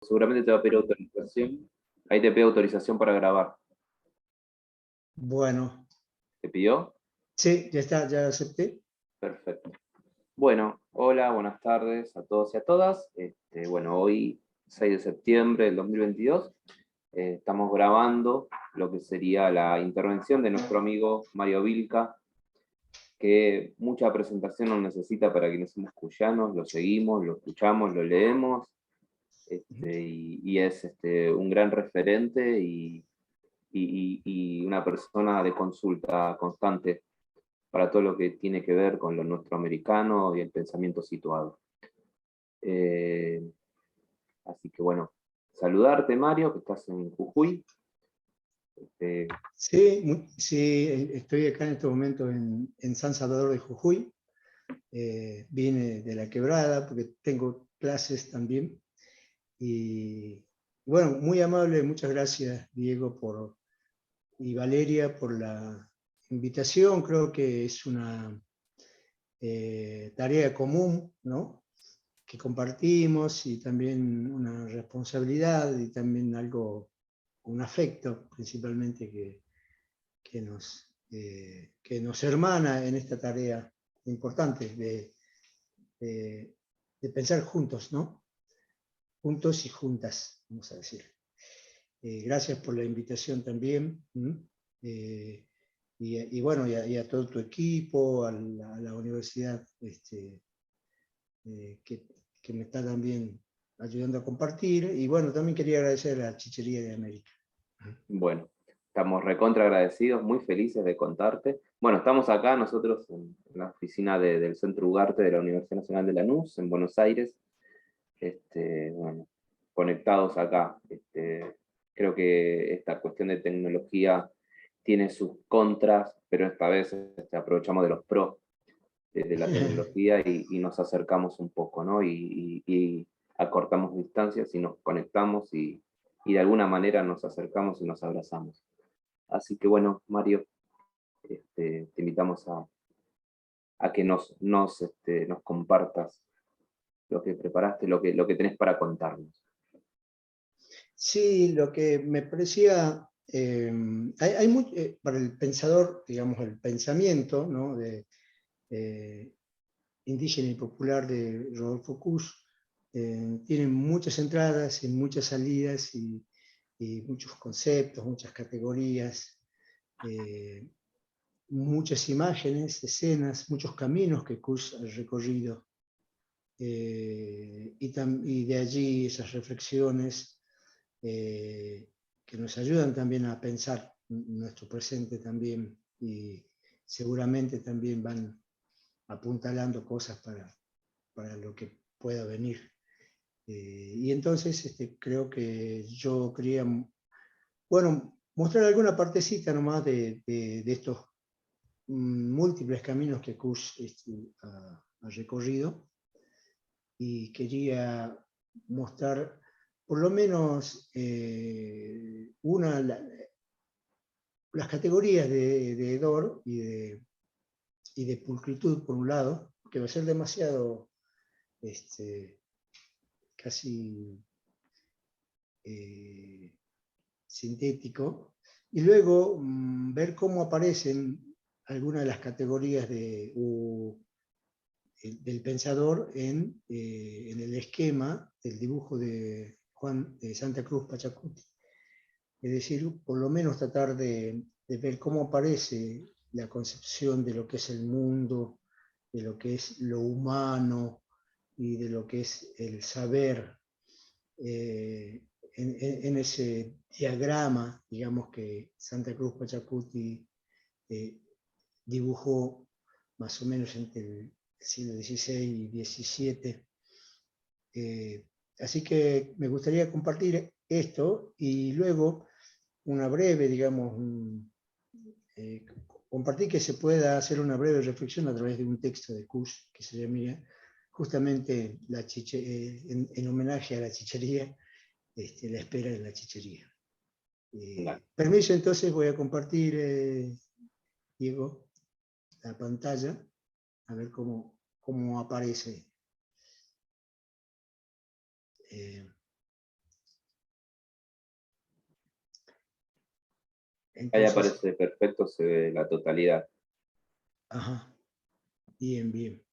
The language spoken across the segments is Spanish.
Seguramente te va a pedir autorización. Ahí te pide autorización para grabar. Bueno, ¿Te pidió? sí, ya está, ya acepté. Perfecto. Bueno, hola, buenas tardes a todos y a todas. Bueno, hoy, 6 de septiembre del 2022, estamos grabando lo que sería la intervención de nuestro amigo Mario Vilca, que mucha presentación nos necesita para quienes somos cuyanos, lo seguimos, lo escuchamos, lo leemos, y es un gran referente y una persona de consulta constante para todo lo que tiene que ver con lo nuestro americano y el pensamiento situado. Así que bueno, saludarte Mario, que estás en Jujuy. Sí, sí, estoy acá en este momento en San Salvador de Jujuy. Vine de la Quebrada porque tengo clases también. Y bueno, muy amable, muchas gracias Diego y Valeria por la invitación. Creo que es una tarea común, ¿no? Que compartimos y también una responsabilidad y también un afecto principalmente que nos hermana en esta tarea importante de, de pensar juntos, ¿no? Juntos y juntas, vamos a decir. Gracias por la invitación también. Y bueno, y a todo tu equipo, a la universidad que, que me está también ayudando a compartir. Y bueno, también quería agradecer a la Chichería de América. Bueno, estamos recontra agradecidos, muy felices de contarte. Bueno, estamos acá nosotros en la oficina del Centro Ugarte de la Universidad Nacional de Lanús, en Buenos Aires, bueno, conectados acá. Creo que esta cuestión de tecnología tiene sus contras, pero esta vez aprovechamos de los pros de la tecnología y nos acercamos un poco, ¿no? Y acortamos distancias y nos conectamos y de alguna manera nos acercamos y nos abrazamos. Así que bueno, Mario, te invitamos a que nos compartas lo que preparaste, lo que tenés para contarnos. Sí, lo que me parecía, para el pensador, digamos, el pensamiento, ¿no? Indígena y popular de Rodolfo Kusch, tiene muchas entradas y muchas salidas y muchos conceptos, muchas categorías, muchas imágenes, escenas, muchos caminos que Kusch ha recorrido. Y de allí esas reflexiones que nos ayudan también a pensar nuestro presente también y seguramente también van apuntalando cosas para lo que pueda venir. Y entonces creo que yo quería, bueno, mostrar alguna partecita nomás de estos múltiples caminos que Kusch ha recorrido y quería mostrar por lo menos las categorías de hedor y de pulcritud, por un lado, que va a ser demasiado casi sintético, y luego ver cómo aparecen algunas de las categorías del pensador en el esquema del dibujo de Juan de Santa Cruz Pachacuti. Es decir, por lo menos tratar de ver cómo aparece la concepción de lo que es el mundo, de lo que es lo humano y de lo que es el saber en ese diagrama, digamos, que Santa Cruz Pachacuti dibujó más o menos entre el siglo XVI y XVII. Así que me gustaría compartir esto y luego una breve, digamos, compartir que se pueda hacer una breve reflexión a través de un texto de Kusch que se llama justamente en homenaje a la chichería, la espera de la chichería. Permiso, entonces voy a compartir, Diego, la pantalla, a ver cómo aparece. Ahí Entonces, aparece perfecto, se ve la totalidad. ajá, bien, bien.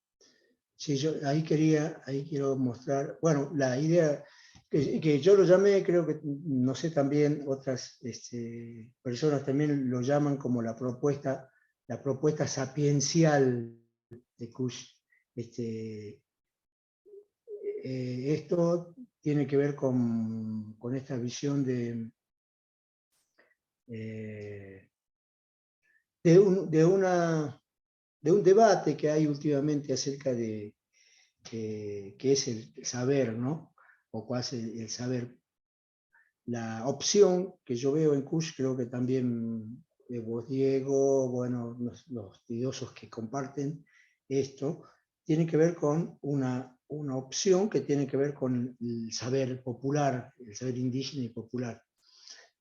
Sí, yo ahí quiero mostrar, bueno, la idea que yo lo llamé, creo que, no sé, también otras personas también lo llaman como la propuesta sapiencial de Kush. Este, Esto tiene que ver con esta visión eh, de un debate que hay últimamente acerca de qué es el saber, ¿no? O cuál es el saber. La opción que yo veo en Kush, creo que también vos, Diego, bueno, los estudiosos que comparten esto, tiene que ver con una opción que tiene que ver con el saber popular, el saber indígena y popular.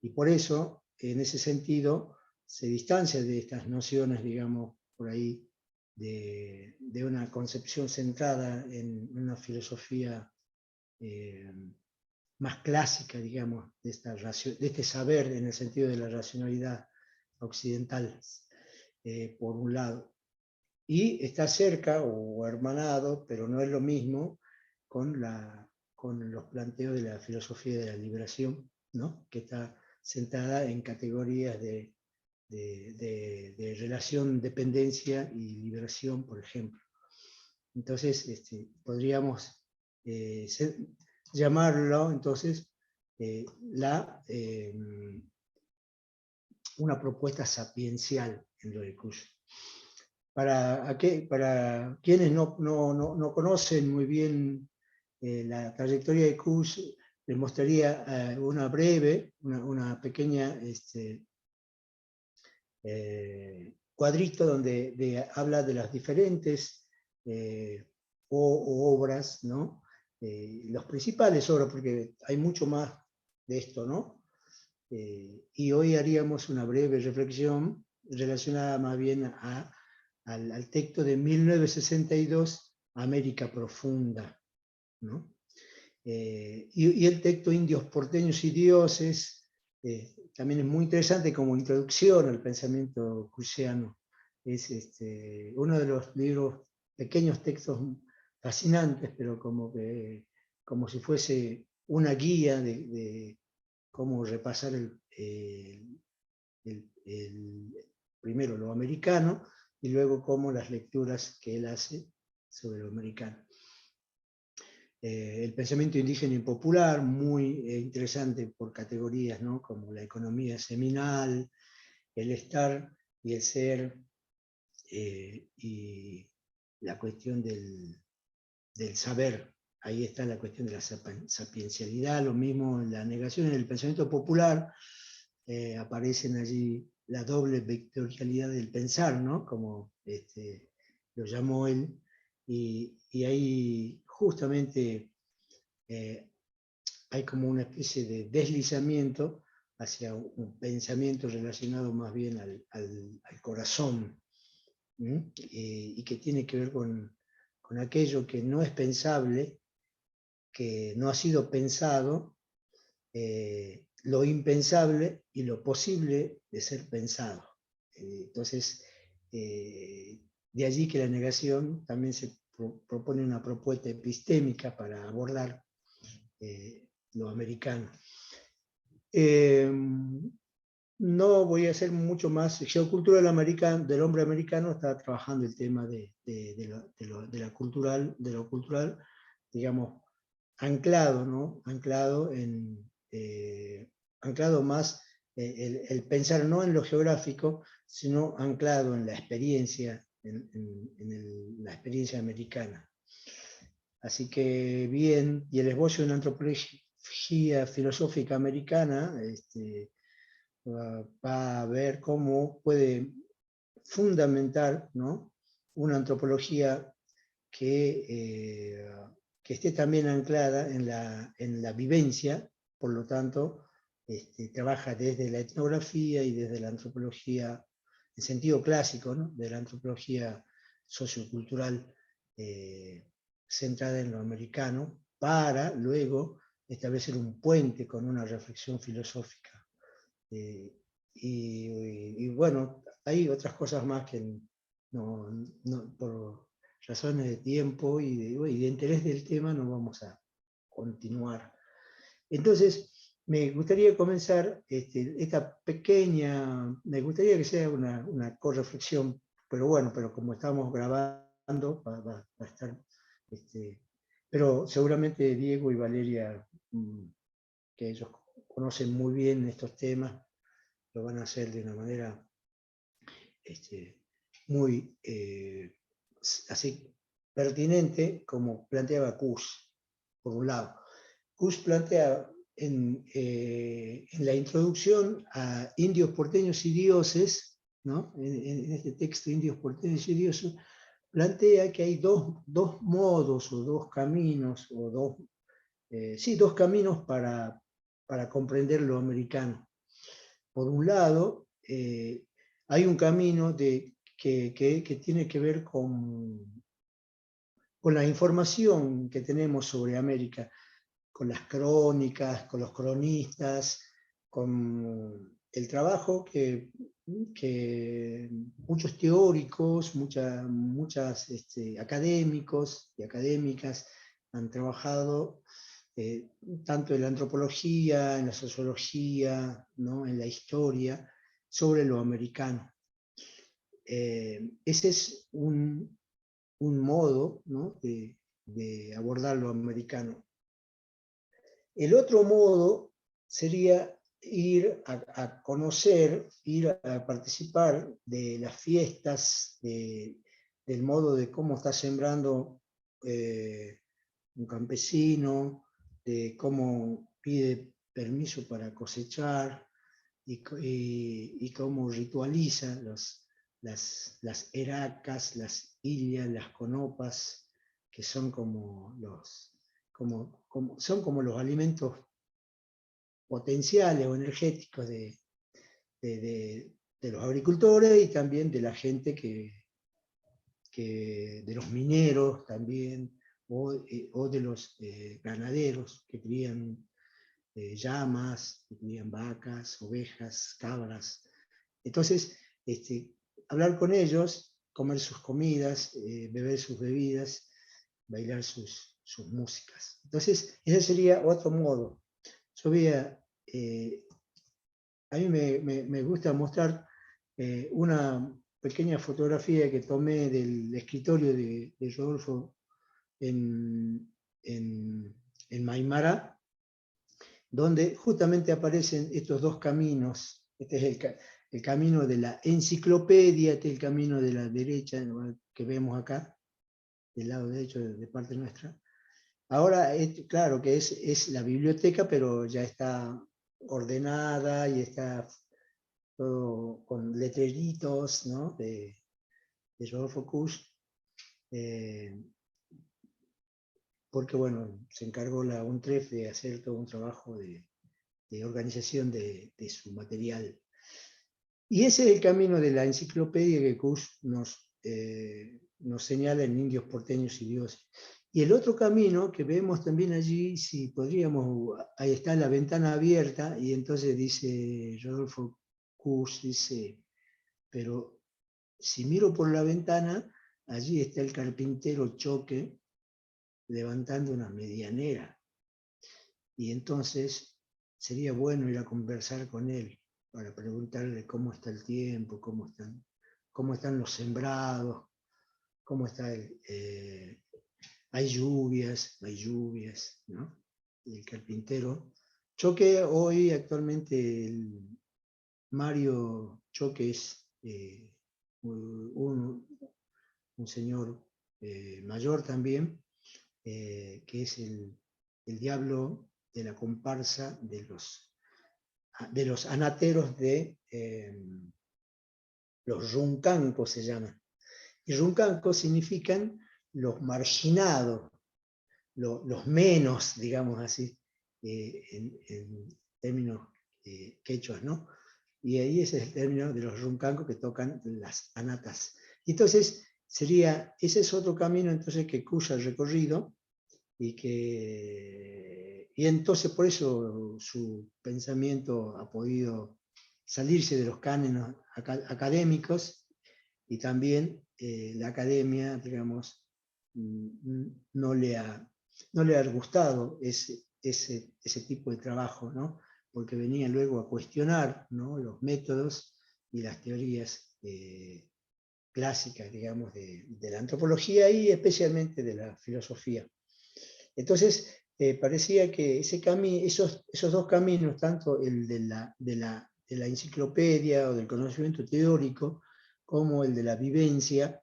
Y por eso, en ese sentido, se distancia de estas nociones, digamos, por ahí, de una concepción centrada en una filosofía eh, más clásica, digamos, de este saber en el sentido de la racionalidad occidental, por un lado. Y está cerca o hermanado, pero no es lo mismo, con los planteos de la filosofía de la liberación, ¿no? Que está centrada en categorías de relación, dependencia y liberación, por ejemplo. Entonces, podríamos llamarlo, entonces, eh, la, eh, una propuesta sapiencial en lo de Kush. Para quienes no conocen muy bien la trayectoria de Kush, les mostraría una pequeña cuadrito donde habla de las diferentes obras, ¿no? Los principales obras, porque hay mucho más de esto, ¿no? Y hoy haríamos una breve reflexión relacionada más bien al texto de 1962, América Profunda, ¿no? Y el texto Indios, Porteños y Dioses también es muy interesante como introducción al pensamiento kushiano. Es uno de los libros, pequeños textos fascinantes, pero como si fuese una guía de cómo repasar primero lo americano y luego cómo las lecturas que él hace sobre lo americano. El pensamiento indígena y popular, muy interesante por categorías, ¿no? Como la economía seminal, el estar y el ser, y la cuestión del saber. Ahí está la cuestión de la sapiencialidad, lo mismo en la negación en el pensamiento popular, aparecen allí la doble vectorialidad del pensar, ¿no? Como lo llamó él, y ahí justamente hay como una especie de deslizamiento hacia un pensamiento relacionado más bien al corazón, y que tiene que ver con aquello que no es pensable, que no ha sido pensado, lo impensable y lo posible de ser pensado. Entonces, de allí que la negación también se propone una propuesta epistémica para abordar lo americano. No voy a hacer mucho más. Geocultura del hombre americano está trabajando el tema de lo cultural, digamos, anclado, ¿no? Anclado más el pensar no en lo geográfico, sino anclado en la experiencia, la experiencia americana. Así que bien, y el esbozo de una antropología filosófica americana va a ver cómo puede fundamentar, ¿no? Una antropología que esté también anclada en la vivencia, por lo tanto, trabaja desde la etnografía y desde la antropología, en sentido clásico, ¿no? De la antropología sociocultural centrada en lo americano, para luego establecer un puente con una reflexión filosófica y bueno, hay otras cosas más que por razones de tiempo y de interés del tema no vamos a continuar. Entonces, me gustaría comenzar esta pequeña, me gustaría que sea una correflexión, pero bueno, pero como estamos grabando, va a estar, pero seguramente Diego y Valeria, que ellos conocen muy bien estos temas, lo van a hacer de una manera muy así pertinente, como planteaba Kuss, por un lado. Kuss plantea en la introducción a Indios, Porteños y Dioses, ¿no? En este texto, Indios, Porteños y Dioses, plantea que hay dos modos o dos caminos, o dos caminos para comprender lo americano. Por un lado, hay un camino que tiene que ver con la información que tenemos sobre América, con las crónicas, con los cronistas, con el trabajo que muchos teóricos, muchas académicos y académicas han trabajado, tanto en la antropología, en la sociología, ¿no? En la historia, sobre lo americano. Ese es un modo, ¿no? de abordar lo americano. El otro modo sería ir a conocer, ir a participar de las fiestas, del modo de cómo está sembrando un campesino, de cómo pide permiso para cosechar y cómo ritualiza las eracas, las illas, las conopas, que son como son como los alimentos potenciales o energéticos de los agricultores y también de la gente de los mineros también, o de los ganaderos que crían llamas, que crían vacas, ovejas, cabras. Entonces, hablar con ellos, comer sus comidas, beber sus bebidas, bailar sus músicas. Entonces, ese sería otro modo. Yo a mí me gusta mostrar una pequeña fotografía que tomé del escritorio de Rodolfo en Maimará, donde justamente aparecen estos dos caminos. Este es el camino de la enciclopedia, este es el camino de la derecha que vemos acá, del lado derecho de parte nuestra. Ahora, claro que es la biblioteca, pero ya está ordenada y está todo con letreritos, ¿no? de Rodolfo Kuss, porque bueno, se encargó la UNTREF de hacer todo un trabajo de organización de su material. Y ese es el camino de la enciclopedia que Kuss nos señala en Indios, Porteños y Dioses. Y el otro camino que vemos también allí, si podríamos, ahí está la ventana abierta, y entonces dice Rodolfo Kuss, dice, pero si miro por la ventana, allí está el carpintero Choque levantando una medianera. Y entonces sería bueno ir a conversar con él para preguntarle cómo está el tiempo, cómo están los sembrados, cómo está hay lluvias, ¿no? El carpintero Choque, hoy actualmente Mario Choque es un señor mayor también, que es el diablo de la comparsa de los anateros de los runcancos se llaman. Y runcancos significan los marginados, los menos, digamos así, en términos quechuas, ¿no? Y ahí ese es el término de los runcancos que tocan las anatas. Y entonces ese es otro camino entonces que Kuss ha recorrido, y entonces por eso su pensamiento ha podido salirse de los cánones académicos, y también la academia, digamos, no le ha gustado ese tipo de trabajo, ¿no? Porque venía luego a cuestionar, ¿no?, los métodos y las teorías clásicas, digamos, de la antropología y especialmente de la filosofía. Entonces, parecía que esos dos caminos, tanto el de la enciclopedia o del conocimiento teórico, como el de la vivencia,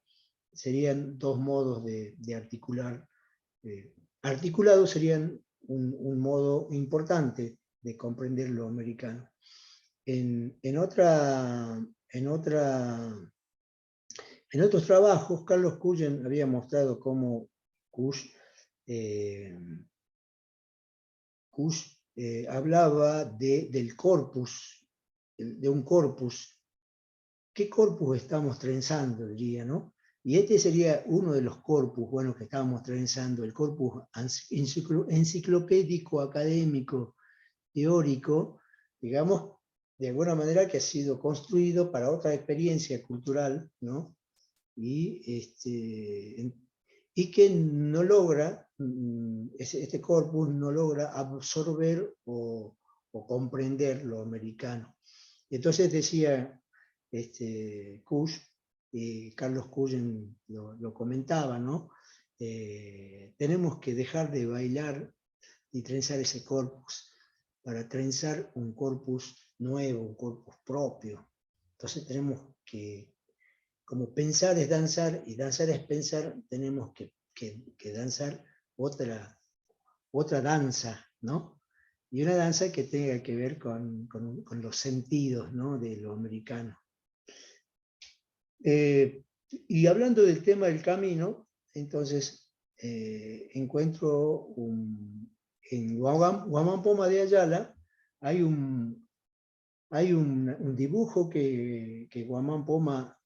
serían dos modos de articular. Articulados serían un modo importante de comprender lo americano. En otros trabajos, Carlos Cullen había mostrado cómo Kusch hablaba del corpus, de un corpus. ¿Qué corpus estamos trenzando, diría, no? Y este sería uno de los corpus, bueno, que estábamos trenzando, el corpus enciclopédico, académico, teórico, digamos, de alguna manera que ha sido construido para otra experiencia cultural, ¿no? Y que no logra, este corpus no logra absorber o comprender lo americano. Entonces decía Kusch, Carlos Cullen lo comentaba, ¿no? Tenemos que dejar de bailar y trenzar ese corpus para trenzar un corpus nuevo, un corpus propio. Entonces tenemos que, como pensar es danzar y danzar es pensar, tenemos que danzar otra danza, ¿no? Y una danza que tenga que ver con los sentidos, ¿no?, de lo americano. Y hablando del tema del camino, entonces encuentro en Guamán Poma de Ayala hay un dibujo que Guamán Poma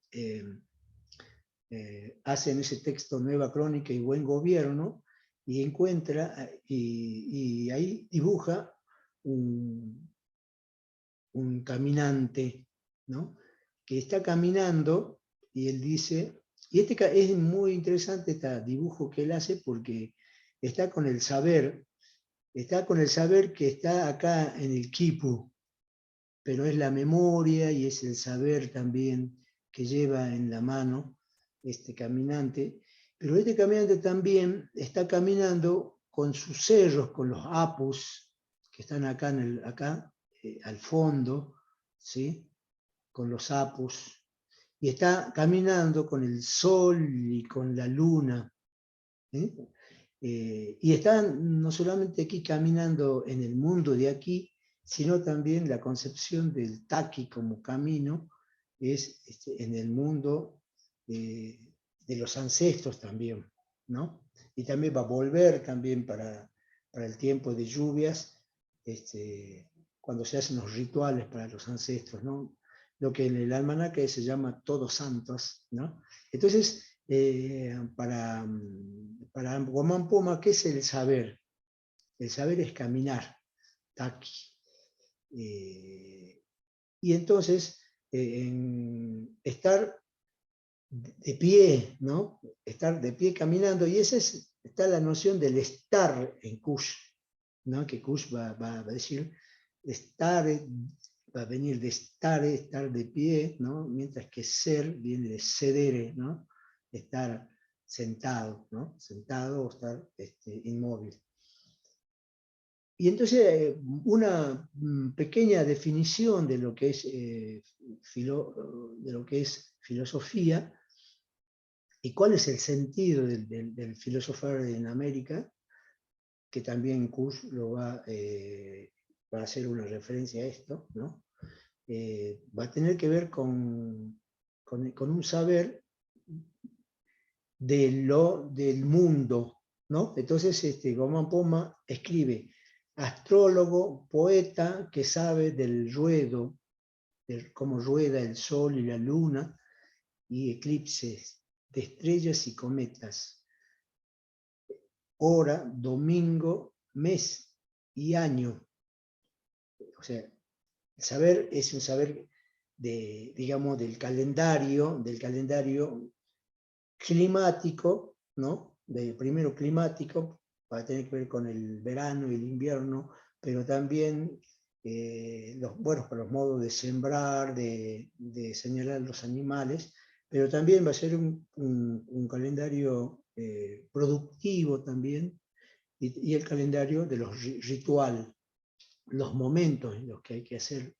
hace en ese texto Nueva Crónica y Buen Gobierno, y encuentra, y ahí dibuja un caminante, ¿no?, que está caminando, y él dice, y es muy interesante este dibujo que él hace porque está con el saber que está acá en el quipu, pero es la memoria y es el saber también que lleva en la mano este caminante, pero este caminante también está caminando con sus cerros, con los apus que están acá, al fondo, ¿sí?, con los apus, y está caminando con el sol y con la luna, ¿sí? Y están no solamente aquí caminando en el mundo de aquí, sino también la concepción del taqui como camino es en el mundo de los ancestros también, ¿no? Y también va a volver también para el tiempo de lluvias, cuando se hacen los rituales para los ancestros, ¿no? Lo que en el almanaque se llama Todos Santos, ¿no? Entonces, para Guamán Poma, ¿qué es el saber? El saber es caminar, taqui. Y entonces, estar de pie, ¿no? Estar de pie caminando, y esa está la noción del estar en Kusch, ¿no?, que Kusch va a decir, estar, va a venir de estar de pie, ¿no?, mientras que ser viene de sedere, ¿no?, estar sentado, ¿no?, sentado o estar inmóvil. Y entonces una pequeña definición de lo que es filosofía y cuál es el sentido del filosofar en América, que también Kusch va a hacer una referencia a esto, ¿no? Va a tener que ver con un saber del mundo, ¿no? Entonces Guamán Poma escribe: astrólogo, poeta que sabe del ruedo, de cómo rueda el sol y la luna, y eclipses de estrellas y cometas, hora, domingo, mes y año. O sea, el saber es un saber digamos, del calendario climático, ¿no? Primero climático, para tener que ver con el verano y el invierno, pero también con los modos de sembrar, de señalar los animales, pero también va a ser un calendario productivo también, y el calendario de los rituales, los momentos en los que hay que hacer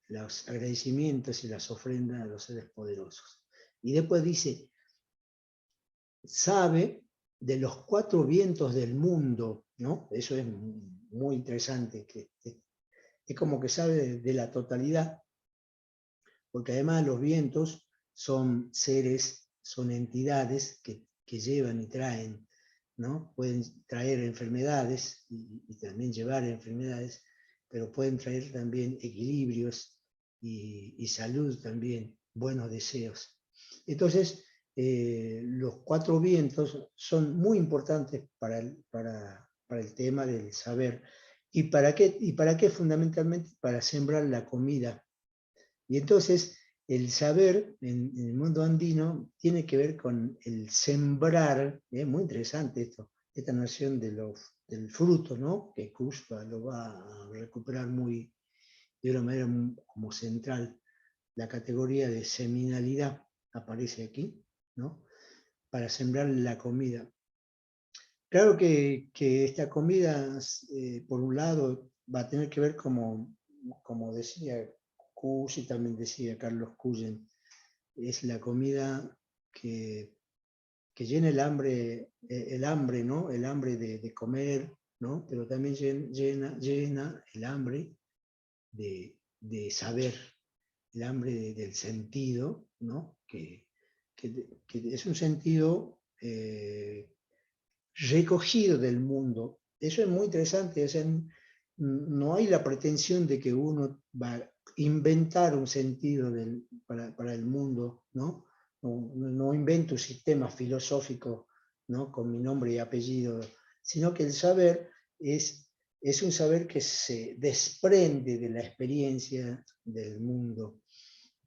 los agradecimientos y las ofrendas a los seres poderosos. Y después dice, sabe de los 4 vientos del mundo, ¿no? Eso es muy interesante, que es como que sabe de la totalidad, porque además los vientos son seres, son entidades que llevan y traen, ¿no? Pueden traer enfermedades y también llevar enfermedades, pero pueden traer también equilibrios y salud también, buenos deseos. Entonces, los 4 vientos son muy importantes para el tema del saber. ¿Y para qué? ¿Y para qué? Fundamentalmente para sembrar la comida. Y entonces el saber en el mundo andino tiene que ver con el sembrar, es muy interesante esto, esta noción del fruto, ¿no? Que Kushba lo va a recuperar de una manera como central. La categoría de seminalidad aparece aquí, ¿no? Para sembrar la comida. Claro que esta comida, por un lado, va a tener que ver, como decía Kusch y también decía Carlos Cullen, es la comida que llena el hambre, ¿no? El hambre de comer, ¿no? Pero también llena el hambre de saber, el hambre del sentido, ¿no? Que es un sentido recogido del mundo. Eso es muy interesante. O sea, no hay la pretensión de que uno va a inventar un sentido para el mundo, ¿no? No invento un sistema filosófico, ¿no? Con mi nombre y apellido, sino que el saber es un saber que se desprende de la experiencia del mundo.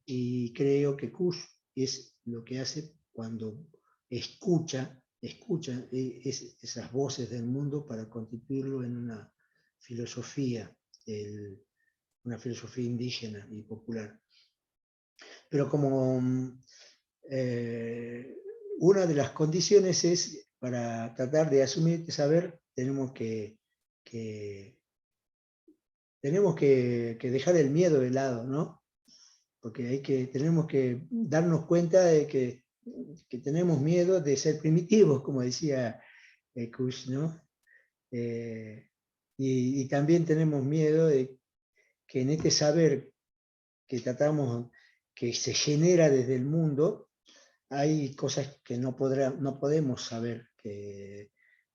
Y creo que Kush es lo que hace cuando escucha esas voces del mundo para constituirlo en una filosofía, una filosofía indígena y popular. Pero como una de las condiciones es, para tratar de asumir este saber, tenemos que dejar el miedo de lado, ¿no? Porque tenemos que darnos cuenta de que tenemos miedo de ser primitivos, como decía Kush, ¿no? Y también tenemos miedo de que en este saber que tratamos, que se genera desde el mundo, hay cosas que no podemos saber, que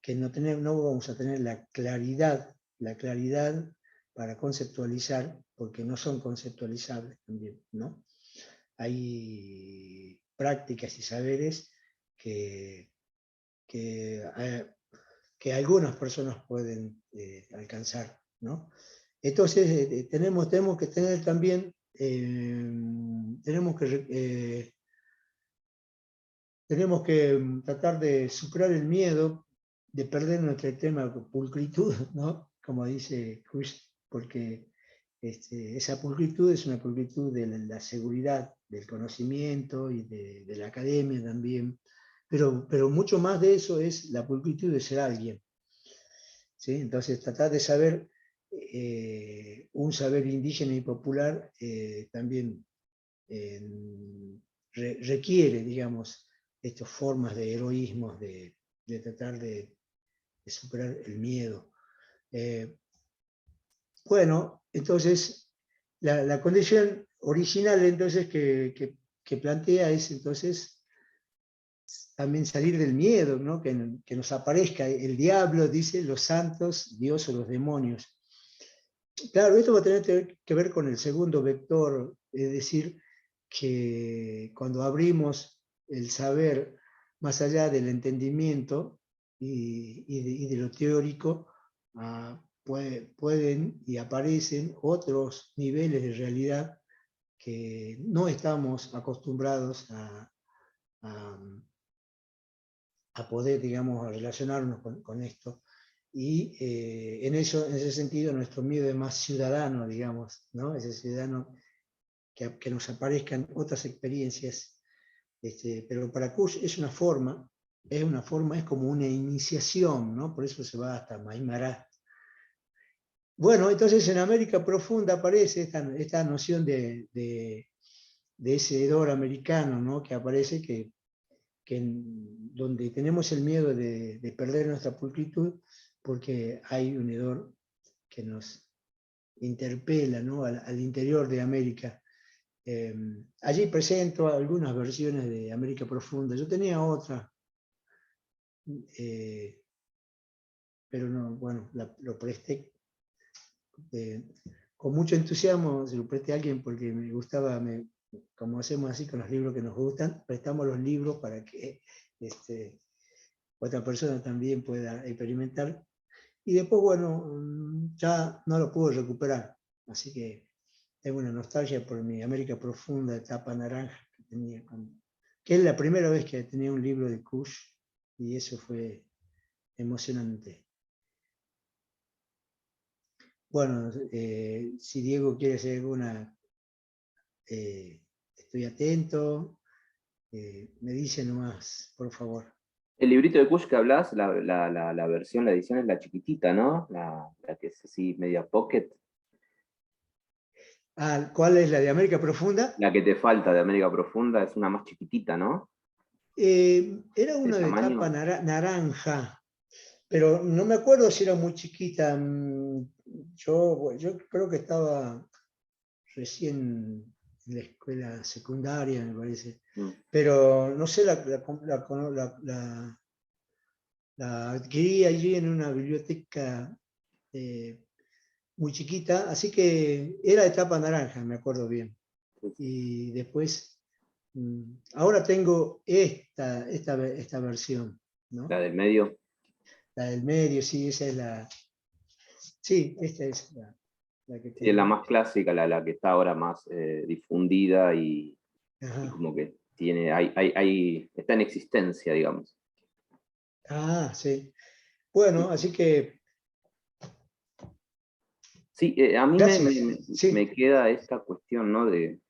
no vamos a tener la claridad para conceptualizar, porque no son conceptualizables también, ¿no? Hay prácticas y saberes que algunas personas pueden alcanzar, ¿no? Entonces tenemos que tener también, tenemos que tratar de superar el miedo de perder nuestra extrema pulcritud, ¿no? Como dice Kush, porque esa pulcritud es una pulcritud de la seguridad, del conocimiento y de la academia también, pero mucho más de eso es la pulcritud de ser alguien, ¿sí? Entonces tratar de saber un saber indígena y popular también requiere, digamos, estas formas de heroísmos, de tratar de superar el miedo. Bueno, entonces, la condición original entonces que plantea es entonces también salir del miedo, ¿no? Que nos aparezca el diablo, dice, los santos, Dios o los demonios. Claro, esto va a tener que ver con el segundo vector, es decir, que cuando abrimos el saber más allá del entendimiento y de lo teórico, pueden y aparecen otros niveles de realidad que no estamos acostumbrados a poder, digamos, a relacionarnos con esto. Y en ese sentido nuestro miedo es más ciudadano, digamos, ¿no? Ese ciudadano que nos aparezcan otras experiencias. Pero para Kush es como una iniciación, ¿no? Por eso se va hasta Maimará. Bueno, entonces en América Profunda aparece esta noción de ese hedor americano, ¿no? Que aparece donde tenemos el miedo de perder nuestra pulcritud, porque hay un hedor que nos interpela, ¿no? al interior de América. Allí presento algunas versiones de América Profunda. Yo tenía otra, pero no, bueno, lo presté con mucho entusiasmo, se lo presté a alguien porque me gustaba, como hacemos así con los libros que nos gustan, prestamos los libros para que otra persona también pueda experimentar. Y después, bueno, ya no lo pude recuperar, así que tengo una nostalgia por mi América Profunda de tapa naranja que tenía, que es la primera vez que tenía un libro de Kush, y eso fue emocionante. Bueno, si Diego quiere hacer alguna, estoy atento, me dice nomás, por favor. El librito de Kush que hablas, la versión, la edición es la chiquitita, ¿no? La que es así, media pocket. Ah, ¿cuál es la de América Profunda? La que te falta de América Profunda es una más chiquitita, ¿no? Era De una de tapa tamaño. naranja, pero no me acuerdo si era muy chiquita. Yo creo que estaba recién en la escuela secundaria, me parece. Pero no sé, la adquirí allí en una biblioteca muy chiquita, así que era de tapa naranja, me acuerdo bien. Y después, ahora tengo esta versión, ¿no? La del medio. La del medio, sí, esa es sí, esta es la que Sí, es la tengo. más clásica, la que está ahora más difundida y Ajá. como que tiene, está en existencia, digamos. Ah, sí. Bueno, así que Sí, a mí gracias. me Sí. queda esta cuestión, ¿no? De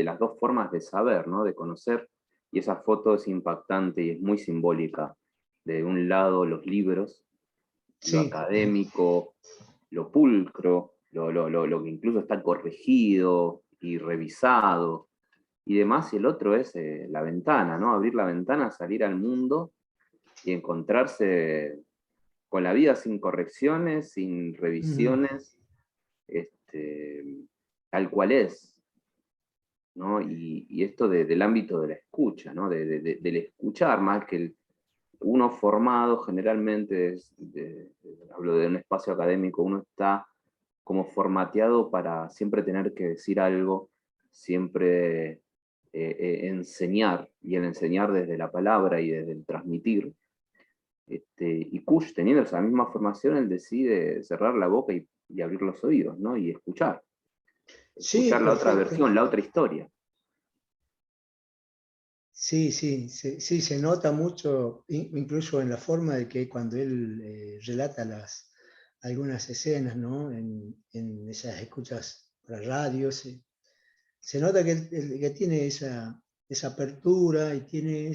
las dos formas de saber, ¿no? De conocer, y esa foto es impactante y es muy simbólica. De un lado los libros, lo Sí. académico, lo pulcro, lo que incluso está corregido y revisado, y demás, y el otro es la ventana, ¿no? Abrir la ventana, salir al mundo y encontrarse con la vida sin correcciones, sin revisiones, tal cual es, ¿no? Y esto del ámbito de la escucha, ¿no? Del escuchar más que uno formado generalmente, hablo de un espacio académico, uno está como formateado para siempre tener que decir algo, siempre enseñar, y el enseñar desde la palabra y desde el transmitir. Y Kush, teniendo esa misma formación, él decide cerrar la boca y abrir los oídos, ¿no? Y escuchar. Sí, Escuchar la otra perfecto. versión, la otra historia. Sí, sí, sí, se nota mucho, incluso en la forma de que cuando él relata algunas escenas, ¿no? En esas escuchas para radio, se nota que, que tiene esa apertura y tiene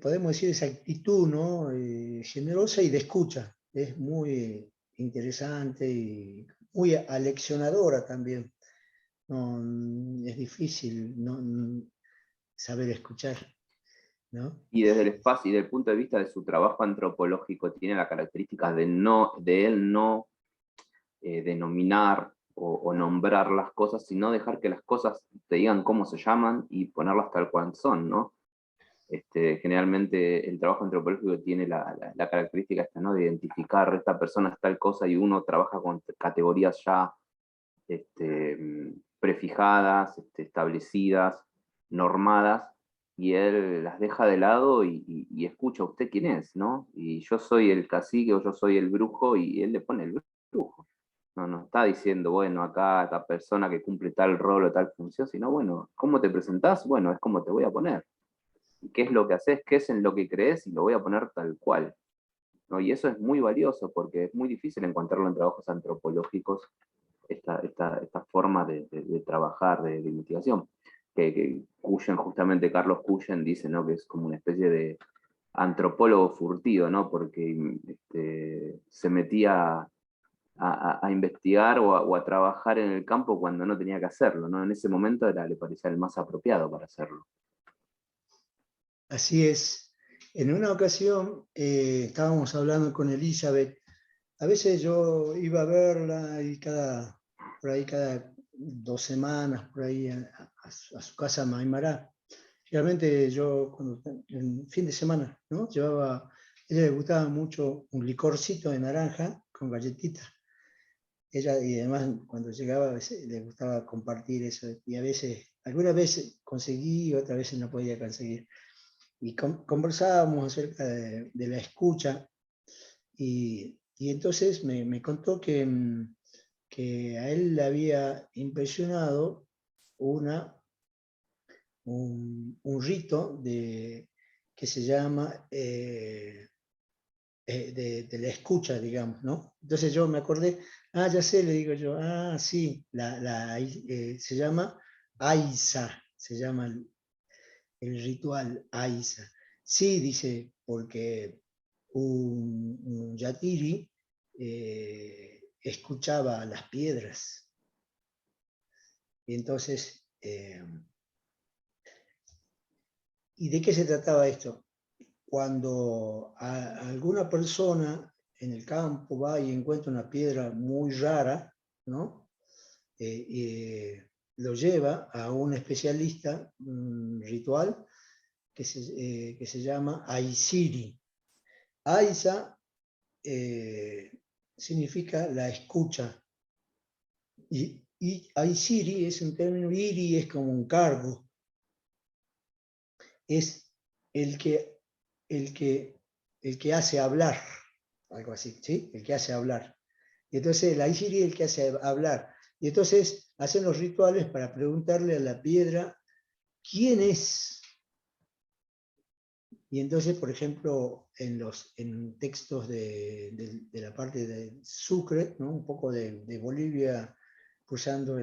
podemos decir, esa actitud, ¿no? Generosa y de escucha. Es muy interesante y muy aleccionadora también. No, es difícil saber escuchar, ¿no? Y desde el espacio y desde el punto de vista de su trabajo antropológico, tiene la característica de él no denominar o nombrar las cosas, sino dejar que las cosas te digan cómo se llaman y ponerlas tal cual son, ¿no? Generalmente el trabajo antropológico tiene la característica esta, ¿no? De identificar esta persona es tal cosa, y uno trabaja con categorías ya prefijadas, establecidas, normadas, y él las deja de lado y escucha usted quién es, ¿no? Y yo soy el cacique o yo soy el brujo, y él le pone el brujo. No está diciendo, bueno, acá esta persona que cumple tal rol o tal función, sino, bueno, ¿cómo te presentás? Bueno, es como te voy a poner. ¿Qué es lo que haces? ¿Qué es en lo que crees? Y lo voy a poner tal cual, ¿no? Y eso es muy valioso porque es muy difícil encontrarlo en trabajos antropológicos, esta forma de trabajar, de investigación. Que Cullen, justamente Carlos Cullen dice, ¿no? Que es como una especie de antropólogo furtivo, ¿no? Porque se metía a investigar o a trabajar en el campo cuando no tenía que hacerlo, ¿no? En ese momento le parecía el más apropiado para hacerlo. Así es. En una ocasión estábamos hablando con Elizabeth. A veces yo iba a verla y por ahí cada 2 semanas, por ahí a su casa en Maimará. Realmente yo, en fin de semana, ¿no? A ella le gustaba mucho un licorcito de naranja con galletitas. Ella, y además cuando llegaba a veces le gustaba compartir eso, y a veces, algunas veces conseguí y otras veces no podía conseguir. Y conversábamos acerca de la escucha, y entonces me contó que a él le había impresionado un rito que se llama de la escucha, digamos, ¿no? Entonces yo me acordé, ya sé, le digo yo, sí, se llama Aisa, se llama el ritual Aisa. Sí, dice, porque un yatiri escuchaba las piedras. Y entonces, ¿y de qué se trataba esto? Cuando alguna persona en el campo va y encuentra una piedra muy rara, ¿no? Lo lleva a un especialista ritual que se llama Aisiri. Aisa significa la escucha. Y Aisiri es un término, iri es como un cargo, es el que, el que, el que hace hablar, algo así, ¿sí? El que hace hablar. Y entonces el Aisiri es el que hace hablar. Y entonces hacen los rituales para preguntarle a la piedra quién es. Y entonces, por ejemplo, en textos de la parte de Sucre, ¿no? Un poco de Bolivia, cruzando,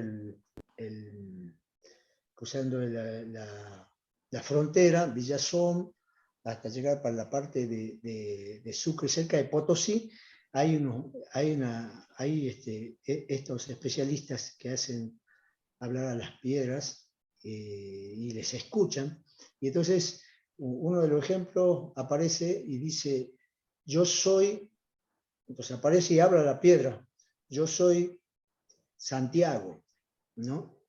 cruzando la frontera, Villazón, hasta llegar para la parte de Sucre, cerca de Potosí, hay estos especialistas que hacen hablar a las piedras y les escuchan. Y entonces uno de los ejemplos aparece y dice, yo soy, entonces aparece y habla la piedra, yo soy Santiago, ¿no?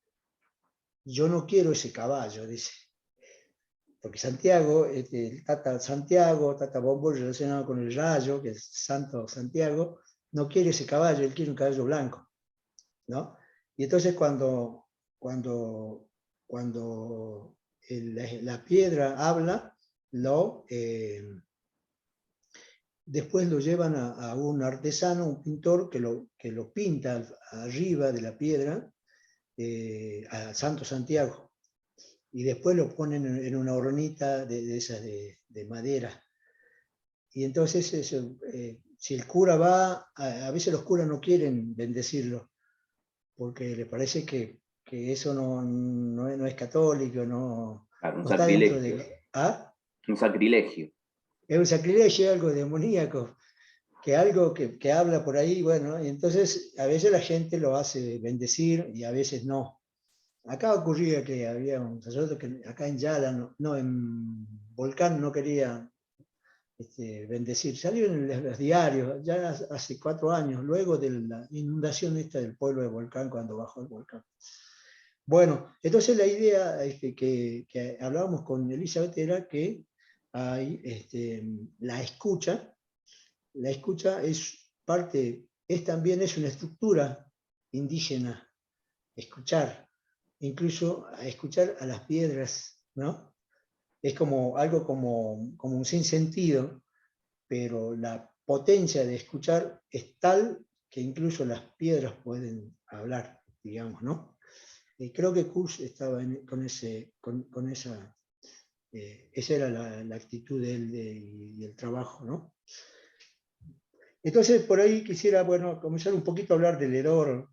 Yo no quiero ese caballo, dice. Porque Santiago, el Tata Santiago, Tata Bombo, relacionado con el rayo, que es Santo Santiago, no quiere ese caballo, él quiere un caballo blanco, ¿no? Y entonces cuando la piedra habla, después lo llevan a un artesano, un pintor, que lo pinta arriba de la piedra, a Santo Santiago. Y después lo ponen en una hornita de esas de madera. Y entonces si el cura va, a veces los curas no quieren bendecirlo, porque le parece que eso no es católico, Claro, un no está dentro sacrilegio. de... ¿Ah? Un sacrilegio. Es un sacrilegio, algo demoníaco, que algo que habla por ahí, bueno, y entonces a veces la gente lo hace bendecir y a veces no. Acá ocurría que había un sacerdote que acá en Yala, no en Volcán, no quería bendecir. Salió en los diarios, ya hace 4 años, luego de la inundación esta del pueblo de Volcán, cuando bajó el volcán. Bueno, entonces la idea que hablábamos con Elizabeth era que hay la escucha también es una estructura indígena, escuchar, incluso a escuchar a las piedras, ¿no? Es como algo como un sinsentido, pero la potencia de escuchar es tal que incluso las piedras pueden hablar, digamos, ¿no? Creo que Kush estaba con esa, esa era la actitud de él y el trabajo, ¿no? Entonces, por ahí quisiera, bueno, comenzar un poquito a hablar del Hedor.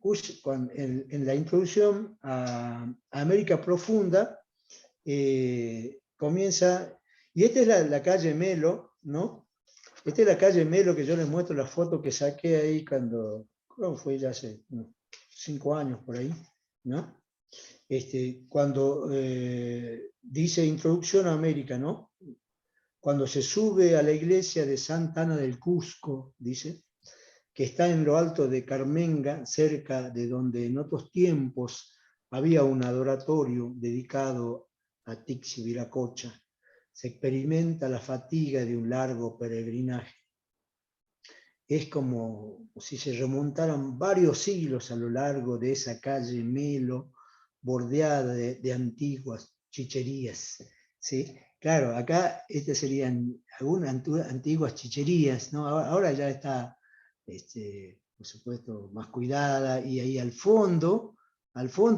Kush, en la introducción a América Profunda, comienza, y esta es la calle Melo, ¿no? Esta es la calle Melo, que yo les muestro la foto que saqué ahí cuando, creo que fue ya hace unos 5 años por ahí, ¿no? Cuando dice Introducción a América, ¿no? Cuando se sube a la iglesia de Santa Ana del Cusco, dice, que está en lo alto de Carmenga, cerca de donde en otros tiempos había un adoratorio dedicado a Tixi Viracocha, se experimenta la fatiga de un largo peregrinaje. Es como si se remontaran varios siglos a lo largo de esa calle Melo, bordeada de antiguas chicherías, ¿sí? Claro, acá estas serían algunas antiguas chicherías, ¿no? Ahora ya está, por supuesto, más cuidada, y ahí al fondo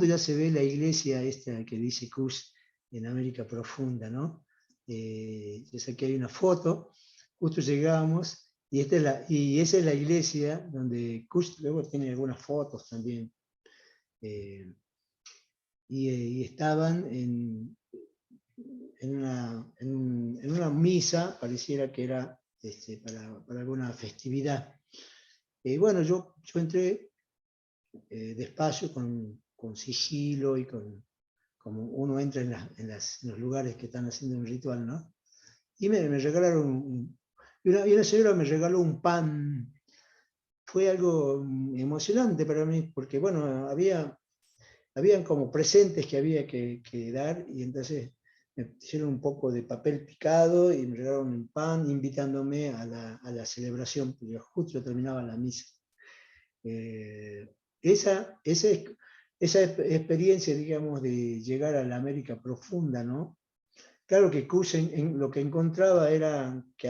ya se ve la iglesia esta que dice Cus en América Profunda, ¿no? Yo sé que hay una foto, justo llegamos, y esa es la iglesia donde Kush luego tiene algunas fotos también. Y estaban en una misa, pareciera que era para alguna festividad. Bueno, yo entré despacio, con sigilo y como uno entra en los lugares que están haciendo un ritual, ¿no? Y me regalaron, y una señora me regaló un pan. Fue algo emocionante para mí, porque bueno, habían como presentes que había que dar, y entonces me hicieron un poco de papel picado y me regalaron un pan invitándome a la celebración, porque justo terminaba la misa. Esa, esa experiencia, digamos, de llegar a la América Profunda, ¿no? Claro que Kusen lo que encontraba era que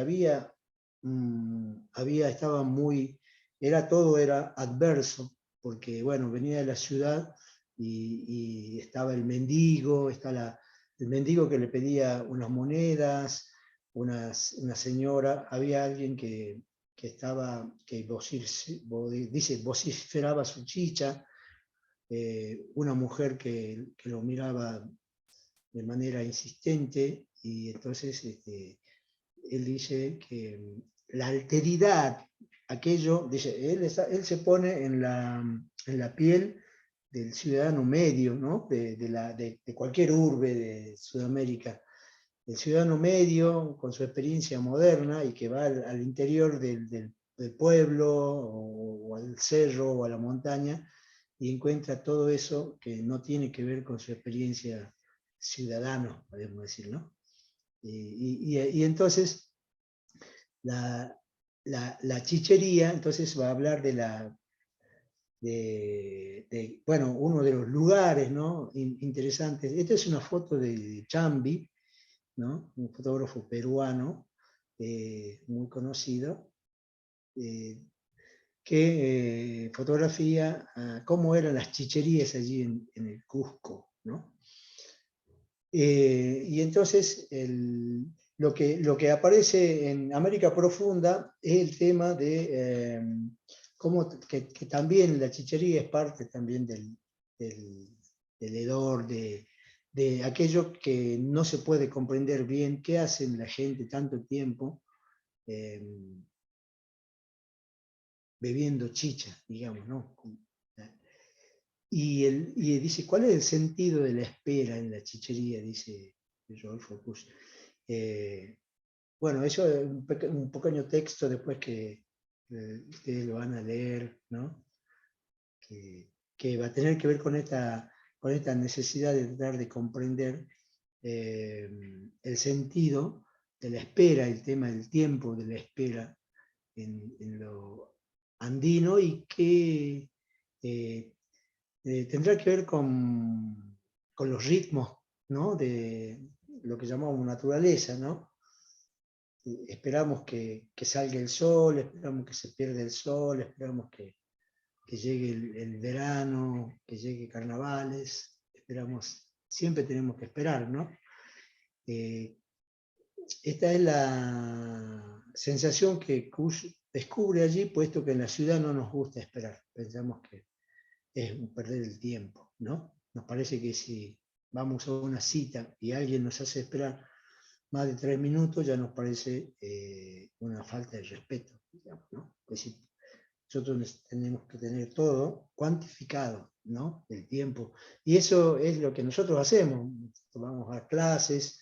estaba todo era adverso, porque bueno, venía de la ciudad y estaba el mendigo, el mendigo que le pedía unas monedas, una señora, había alguien dice, vociferaba su chicha, una mujer que lo miraba de manera insistente, y entonces él dice que la alteridad, aquello, dice, él se pone en la piel del ciudadano medio, ¿no? De cualquier urbe de Sudamérica. El ciudadano medio, con su experiencia moderna y que va al interior del pueblo o al cerro o a la montaña, y encuentra todo eso que no tiene que ver con su experiencia ciudadano, podemos decir, ¿no? Y entonces la chichería entonces va a hablar bueno, uno de los lugares, ¿no? Interesantes. Esta es una foto de Chambi, ¿no? Un fotógrafo peruano muy conocido, que fotografía cómo eran las chicherías allí en el Cusco, ¿no? Y entonces lo que aparece en América Profunda es el tema de cómo que también la chichería es parte también del hedor, de aquello que no se puede comprender bien, qué hacen la gente tanto tiempo bebiendo chicha, digamos, ¿no? Y dice, ¿cuál es el sentido de la espera en la chichería? Dice Rodolfo Kusch. Bueno, eso es un pequeño texto después que ustedes lo van a leer, ¿no? Que va a tener que ver con esta necesidad de tratar de comprender el sentido de la espera, el tema del tiempo de la espera en lo andino, y que tendrá que ver con los ritmos, ¿no? De lo que llamamos naturaleza, ¿no? esperamos que salga el sol, esperamos que se pierda el sol, esperamos que llegue el verano, que llegue carnavales, esperamos, siempre tenemos que esperar, ¿no? Esta es la sensación que Kush descubre allí, puesto que en la ciudad no nos gusta esperar, pensamos que es perder el tiempo, ¿no? Nos parece que si vamos a una cita y alguien nos hace esperar más de 3 minutos, ya nos parece una falta de respeto, digamos, ¿no? Pues si nosotros tenemos que tener todo cuantificado, ¿no? El tiempo. Y eso es lo que nosotros hacemos. Vamos a clases,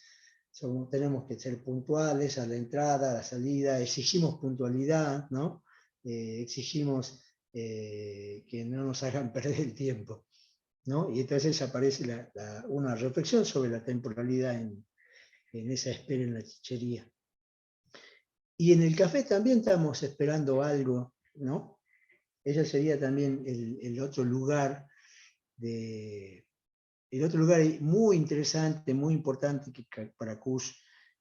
tenemos que ser puntuales a la entrada, a la salida, exigimos puntualidad, ¿no? Exigimos que no nos hagan perder el tiempo, ¿no? Y entonces aparece una reflexión sobre la temporalidad en esa espera en la chichería. Y en el café también estamos esperando algo, ¿no? Ese sería también el otro lugar muy interesante, muy importante que para Kush.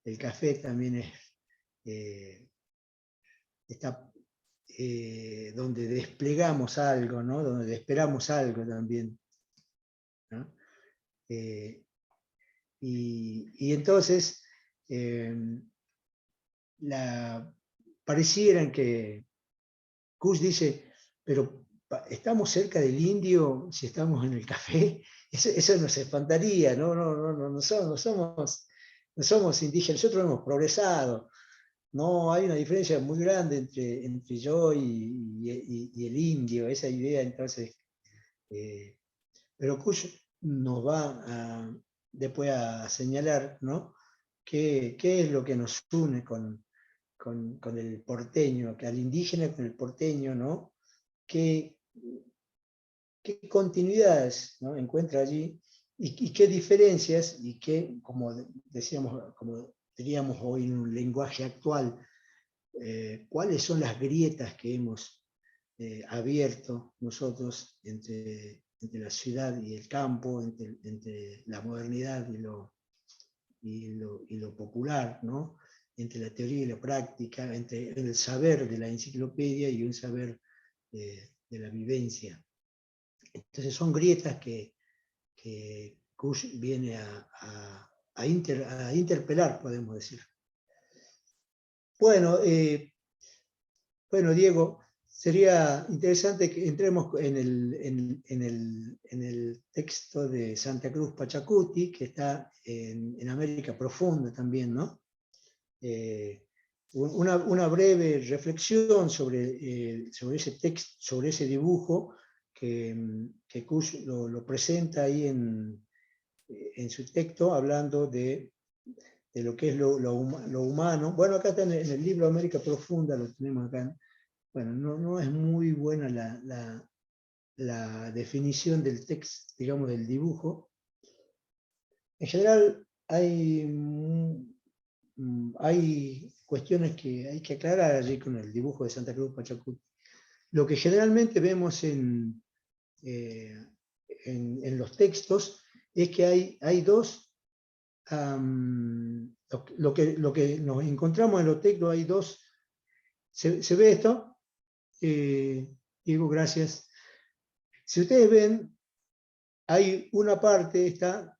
El café también está donde desplegamos algo, ¿no? Donde esperamos algo también, ¿no? Y entonces parecieran que Kush dice, pero estamos cerca del indio si estamos en el café. Eso nos espantaría, no somos indígenas, nosotros hemos progresado. No hay una diferencia muy grande entre yo y el indio, esa idea. Entonces, pero Kush nos va después a señalar, ¿no? qué es lo que nos une con el porteño, que al indígena con el porteño, ¿no? ¿Qué continuidades, ¿no? Encuentra allí y qué diferencias y qué, como decíamos, como diríamos hoy en un lenguaje actual, cuáles son las grietas que hemos abierto nosotros entre la ciudad y el campo, entre la modernidad y lo popular, ¿no? Entre la teoría y la práctica, entre el saber de la enciclopedia y un saber de la vivencia. Entonces son grietas que Kush viene a interpelar, podemos decir. Bueno, Diego, sería interesante que entremos en el texto de Santa Cruz Pachacuti, que está en América Profunda también, ¿no? Una breve reflexión sobre ese texto, sobre ese dibujo que Kush lo presenta ahí en su texto, hablando de lo que es lo humano. Bueno, acá está en el libro América Profunda, lo tenemos acá. Bueno, no es muy buena la definición del texto, digamos, del dibujo. En general hay cuestiones que hay que aclarar allí con el dibujo de Santa Cruz Pachacuti. Lo que generalmente vemos en los textos es que hay dos, lo que nos encontramos en los textos, hay dos. ¿Se ve esto? Diego, gracias. Si ustedes ven, hay una parte, está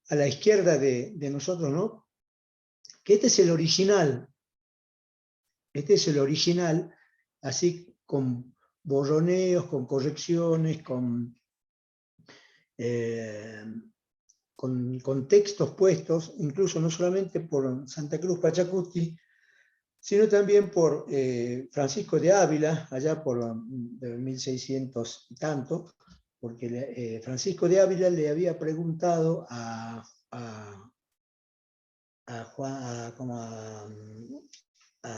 a la izquierda de nosotros, ¿no? Que este es el original. Este es el original, así con borroneos, con correcciones, con textos puestos, incluso no solamente por Santa Cruz Pachacuti, sino también por Francisco de Ávila, allá por 1600 y tanto, porque Francisco de Ávila le había preguntado a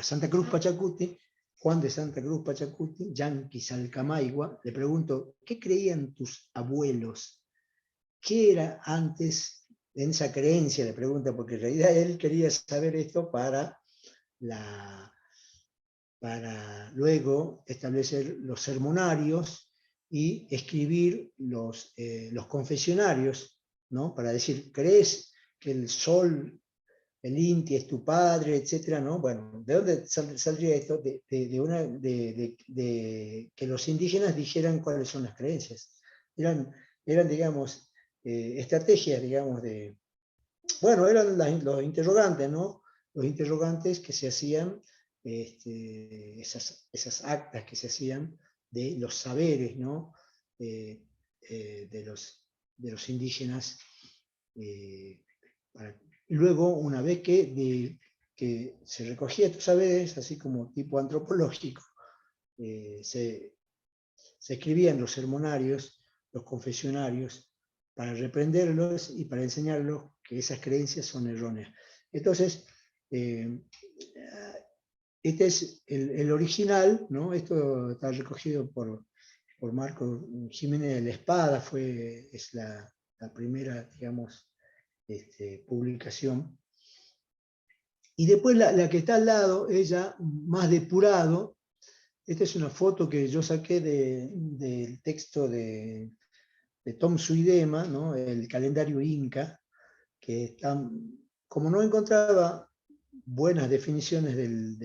Santa Cruz Pachacuti, Juan de Santa Cruz Pachacuti, Yanqui Salcamaigua, le pregunto, ¿qué creían tus abuelos? ¿Qué era antes en esa creencia? Le pregunta, porque en realidad él quería saber esto para luego establecer los sermonarios y escribir los confesionarios, ¿no? Para decir, ¿crees que el sol el Inti es tu padre, etcétera, ¿no? Bueno, ¿de dónde saldría esto? De que los indígenas dijeran cuáles son las creencias. Eran digamos, estrategias, digamos, bueno, eran los interrogantes, ¿no? Los interrogantes que se hacían, esas actas que se hacían de los saberes, ¿no? De los indígenas. Y luego, una vez que se recogía estos saberes, así como tipo antropológico, se escribían los sermonarios, los confesionarios, para reprenderlos y para enseñarlos que esas creencias son erróneas. Entonces, este es el original, ¿no? Esto está recogido por Marco Jiménez de la Espada, es la primera, digamos, publicación. Y después la que está al lado, ella más depurado. Esta es una foto que yo saqué del texto de Tom Suidema, ¿no? El calendario inca, que está, como no encontraba buenas definiciones del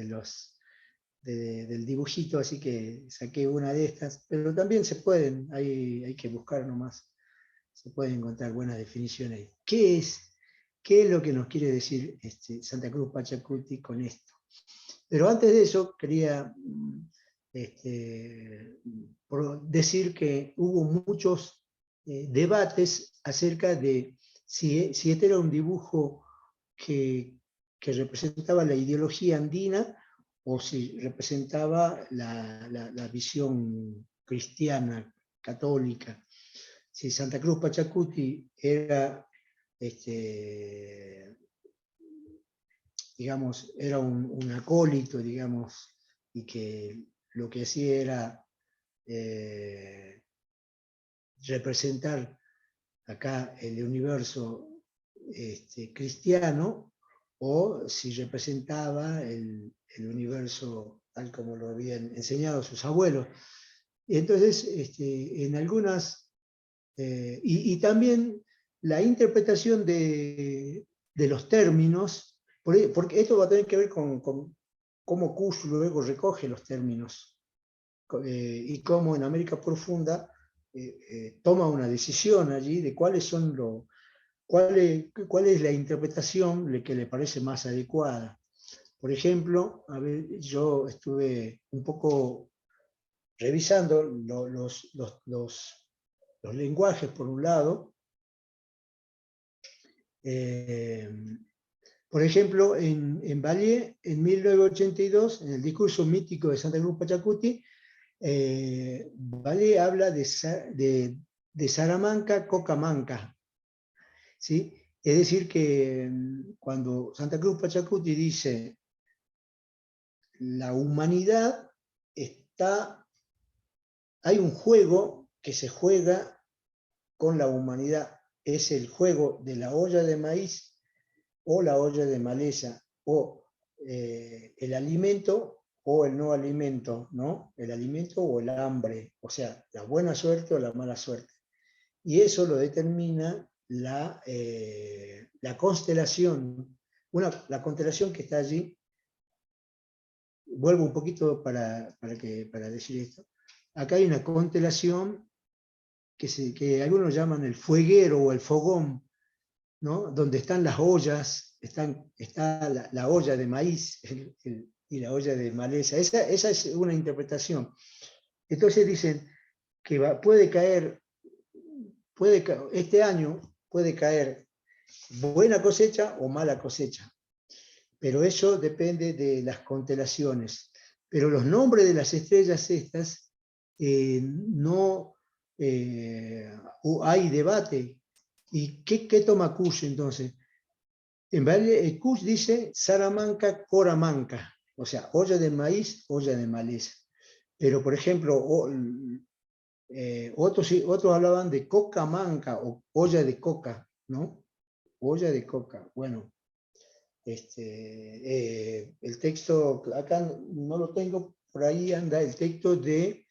dibujito, así que saqué una de estas, pero también se pueden, hay que buscar nomás, se pueden encontrar buenas definiciones. ¿Qué es lo que nos quiere decir Santa Cruz Pachacuti con esto? Pero antes de eso, quería decir que hubo muchos debates acerca de si este era un dibujo que representaba la ideología andina o si representaba la visión cristiana, católica. Si Santa Cruz Pachacuti era, digamos, era un acólito, digamos, y que lo que hacía era representar acá el universo cristiano, o si representaba el universo tal como lo habían enseñado sus abuelos. Y entonces, en algunas, y también la interpretación de los términos, porque esto va a tener que ver con cómo Kush luego recoge los términos, y cómo en América Profunda toma una decisión allí de cuáles son cuál es la interpretación que le parece más adecuada. Por ejemplo, a ver, yo estuve un poco revisando los lenguajes por un lado. Por ejemplo, en Vallée, en 1982, en el discurso mítico de Santa Cruz Pachacuti, Vallée habla de Salamanca, Cocamanca, ¿sí? Es decir, que cuando Santa Cruz Pachacuti dice la humanidad hay un juego que se juega con la humanidad, es el juego de la olla de maíz o la olla de maleza, o el alimento o el no alimento, ¿no? El alimento o el hambre, o sea, la buena suerte o la mala suerte. Y eso lo determina la constelación, la constelación que está allí. Vuelvo un poquito para decir esto. Acá hay una constelación que algunos llaman el fueguero o el fogón, ¿no? Donde están las ollas, está la olla de maíz y la olla de maleza. Esa es una interpretación. Entonces dicen que puede caer, este año puede caer buena cosecha o mala cosecha, pero eso depende de las constelaciones. Pero los nombres de las estrellas estas, no hay debate. ¿Y qué toma Kush entonces? En Valle, Kush dice Salamanca, Coramanca, o sea, olla de maíz, olla de maleza. Pero, por ejemplo, otros hablaban de Cocamanca o olla de coca, ¿no? Olla de coca. Bueno, el texto, acá no lo tengo, por ahí anda el texto de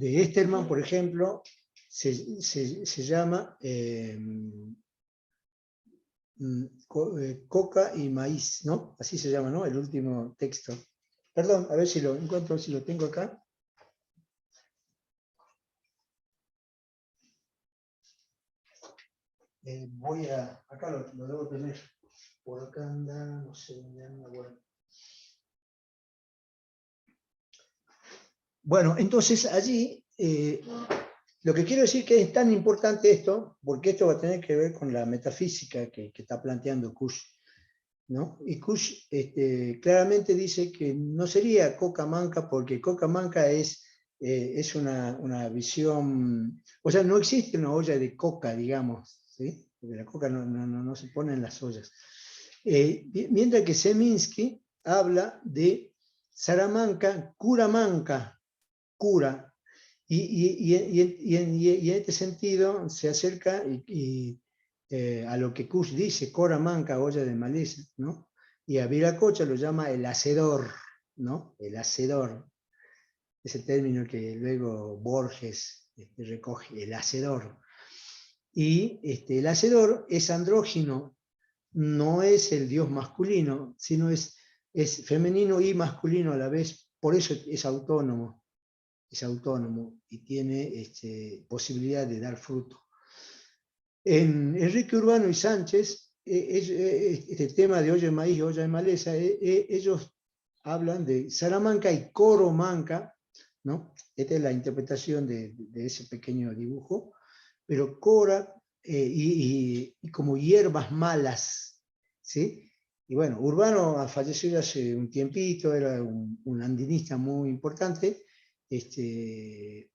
Esterman, por ejemplo, se llama Coca y Maíz, ¿no? Así se llama, ¿no? El último texto. Perdón, a ver si lo encuentro, si lo tengo acá. Acá lo debo tener. Por acá anda, no sé dónde anda, bueno. Bueno, entonces allí, lo que quiero decir que es tan importante esto, porque esto va a tener que ver con la metafísica que está planteando Kush, ¿no? Y Kush claramente dice que no sería coca manca, porque coca manca es una visión, o sea, no existe una olla de coca, digamos, ¿sí? Porque la coca no se pone en las ollas. Mientras que Seminsky habla de Salamanca, cura manca, cura, y en este sentido se acerca a lo que Kush dice, cora manca, olla de maleza, ¿no? Y a Viracocha lo llama el hacedor, ¿no? El hacedor, ese término que luego Borges recoge, el hacedor. Y el hacedor es andrógino, no es el dios masculino, sino es femenino y masculino a la vez, por eso es autónomo y tiene posibilidad de dar fruto. En Enrique Urbano y Sánchez, este tema de olla de maíz y olla de maleza, ellos hablan de Salamanca y Coromanca, ¿no? Esta es la interpretación de ese pequeño dibujo, pero Cora y como hierbas malas, ¿sí? Y bueno, Urbano falleció hace un tiempito, era un andinista muy importante, y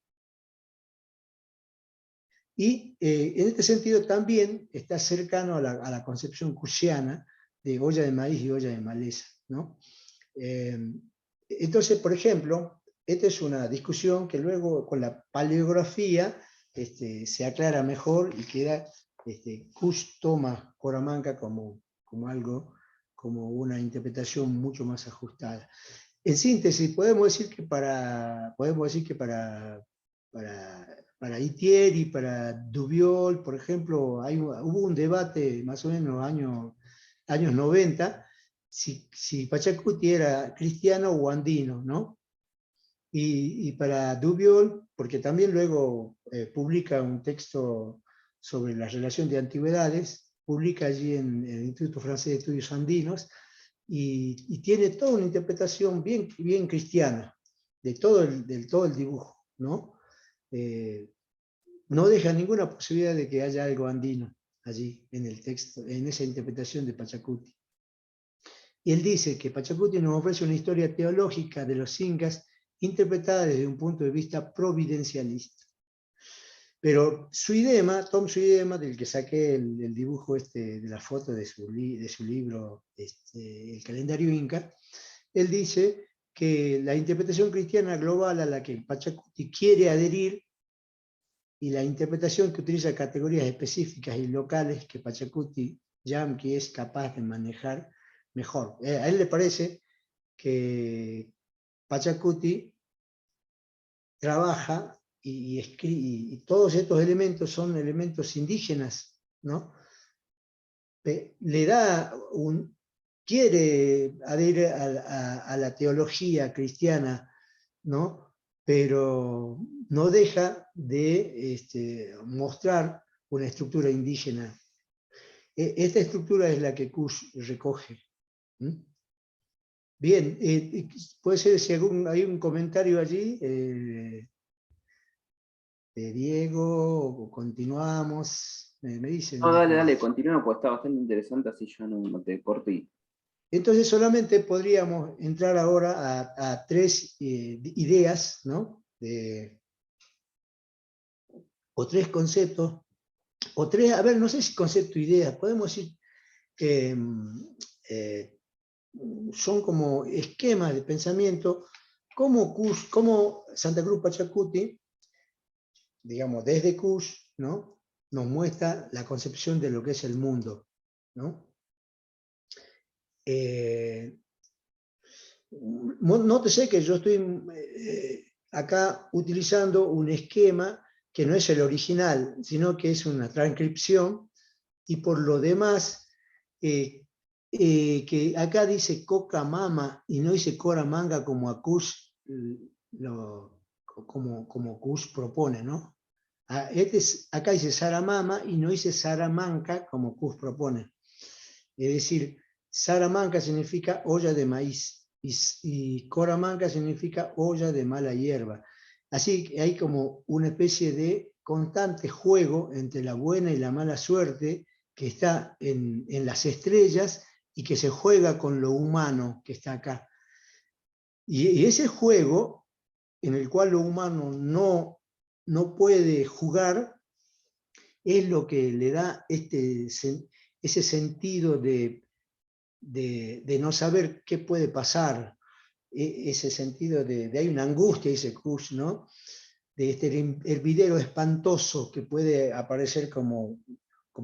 en este sentido también está cercano a la concepción kushiana de olla de maíz y olla de maleza, ¿no? Entonces, por ejemplo, esta es una discusión que luego con la paleografía se aclara mejor y queda, Kush toma Coramanca como algo, como una interpretación mucho más ajustada. En síntesis, podemos decir que para Itier y para Dubiol, por ejemplo, hubo un debate más o menos en los años 90, si Pachacuti era cristiano o andino, ¿no? Y para Dubiol, porque también luego publica un texto sobre la relación de antigüedades, publica allí en el Instituto Francés de Estudios Andinos, y tiene toda una interpretación bien, bien cristiana de todo el dibujo, ¿no? No deja ninguna posibilidad de que haya algo andino allí en el texto, en esa interpretación de Pachacuti. Y él dice que Pachacuti nos ofrece una historia teológica de los incas interpretada desde un punto de vista providencialista. Pero Tom Suidema, del que saqué el dibujo de la foto de su libro, El calendario inca, él dice que la interpretación cristiana global a la que Pachacuti quiere adherir y la interpretación que utiliza categorías específicas y locales que Pachacuti Yamki es capaz de manejar mejor. A él le parece que Pachacuti trabaja y todos estos elementos son elementos indígenas, ¿no? Quiere adherir a la teología cristiana, ¿no? Pero no deja de mostrar una estructura indígena. Esta estructura es la que Kush recoge. Bien, puede ser si hay un comentario allí de Diego, o continuamos, me dicen. No, dale, continúa, pues está bastante interesante, así yo no te corto y... Entonces solamente podríamos entrar ahora a tres ideas, ¿no? O tres conceptos, o tres, a ver, no sé si concepto ideas, podemos decir que son como esquemas de pensamiento, como Santa Cruz Pachacuti, digamos, desde Kush, ¿no? Nos muestra la concepción de lo que es el mundo, ¿no? Nótese que yo estoy acá utilizando un esquema que no es el original, sino que es una transcripción, y por lo demás, que acá dice coca mama y no dice cora manga como Akush, como Kush propone, ¿no? Acá dice Saramama y no dice Salamanca como Kush propone. Es decir, Salamanca significa olla de maíz y Coramanca significa olla de mala hierba. Así que hay como una especie de constante juego entre la buena y la mala suerte que está en las estrellas y que se juega con lo humano que está acá. Y ese juego en el cual lo humano no puede jugar es lo que le da ese sentido de no saber qué puede pasar, ese sentido de hay una angustia, dice Kush, ¿no? De este hervidero espantoso que puede aparecer como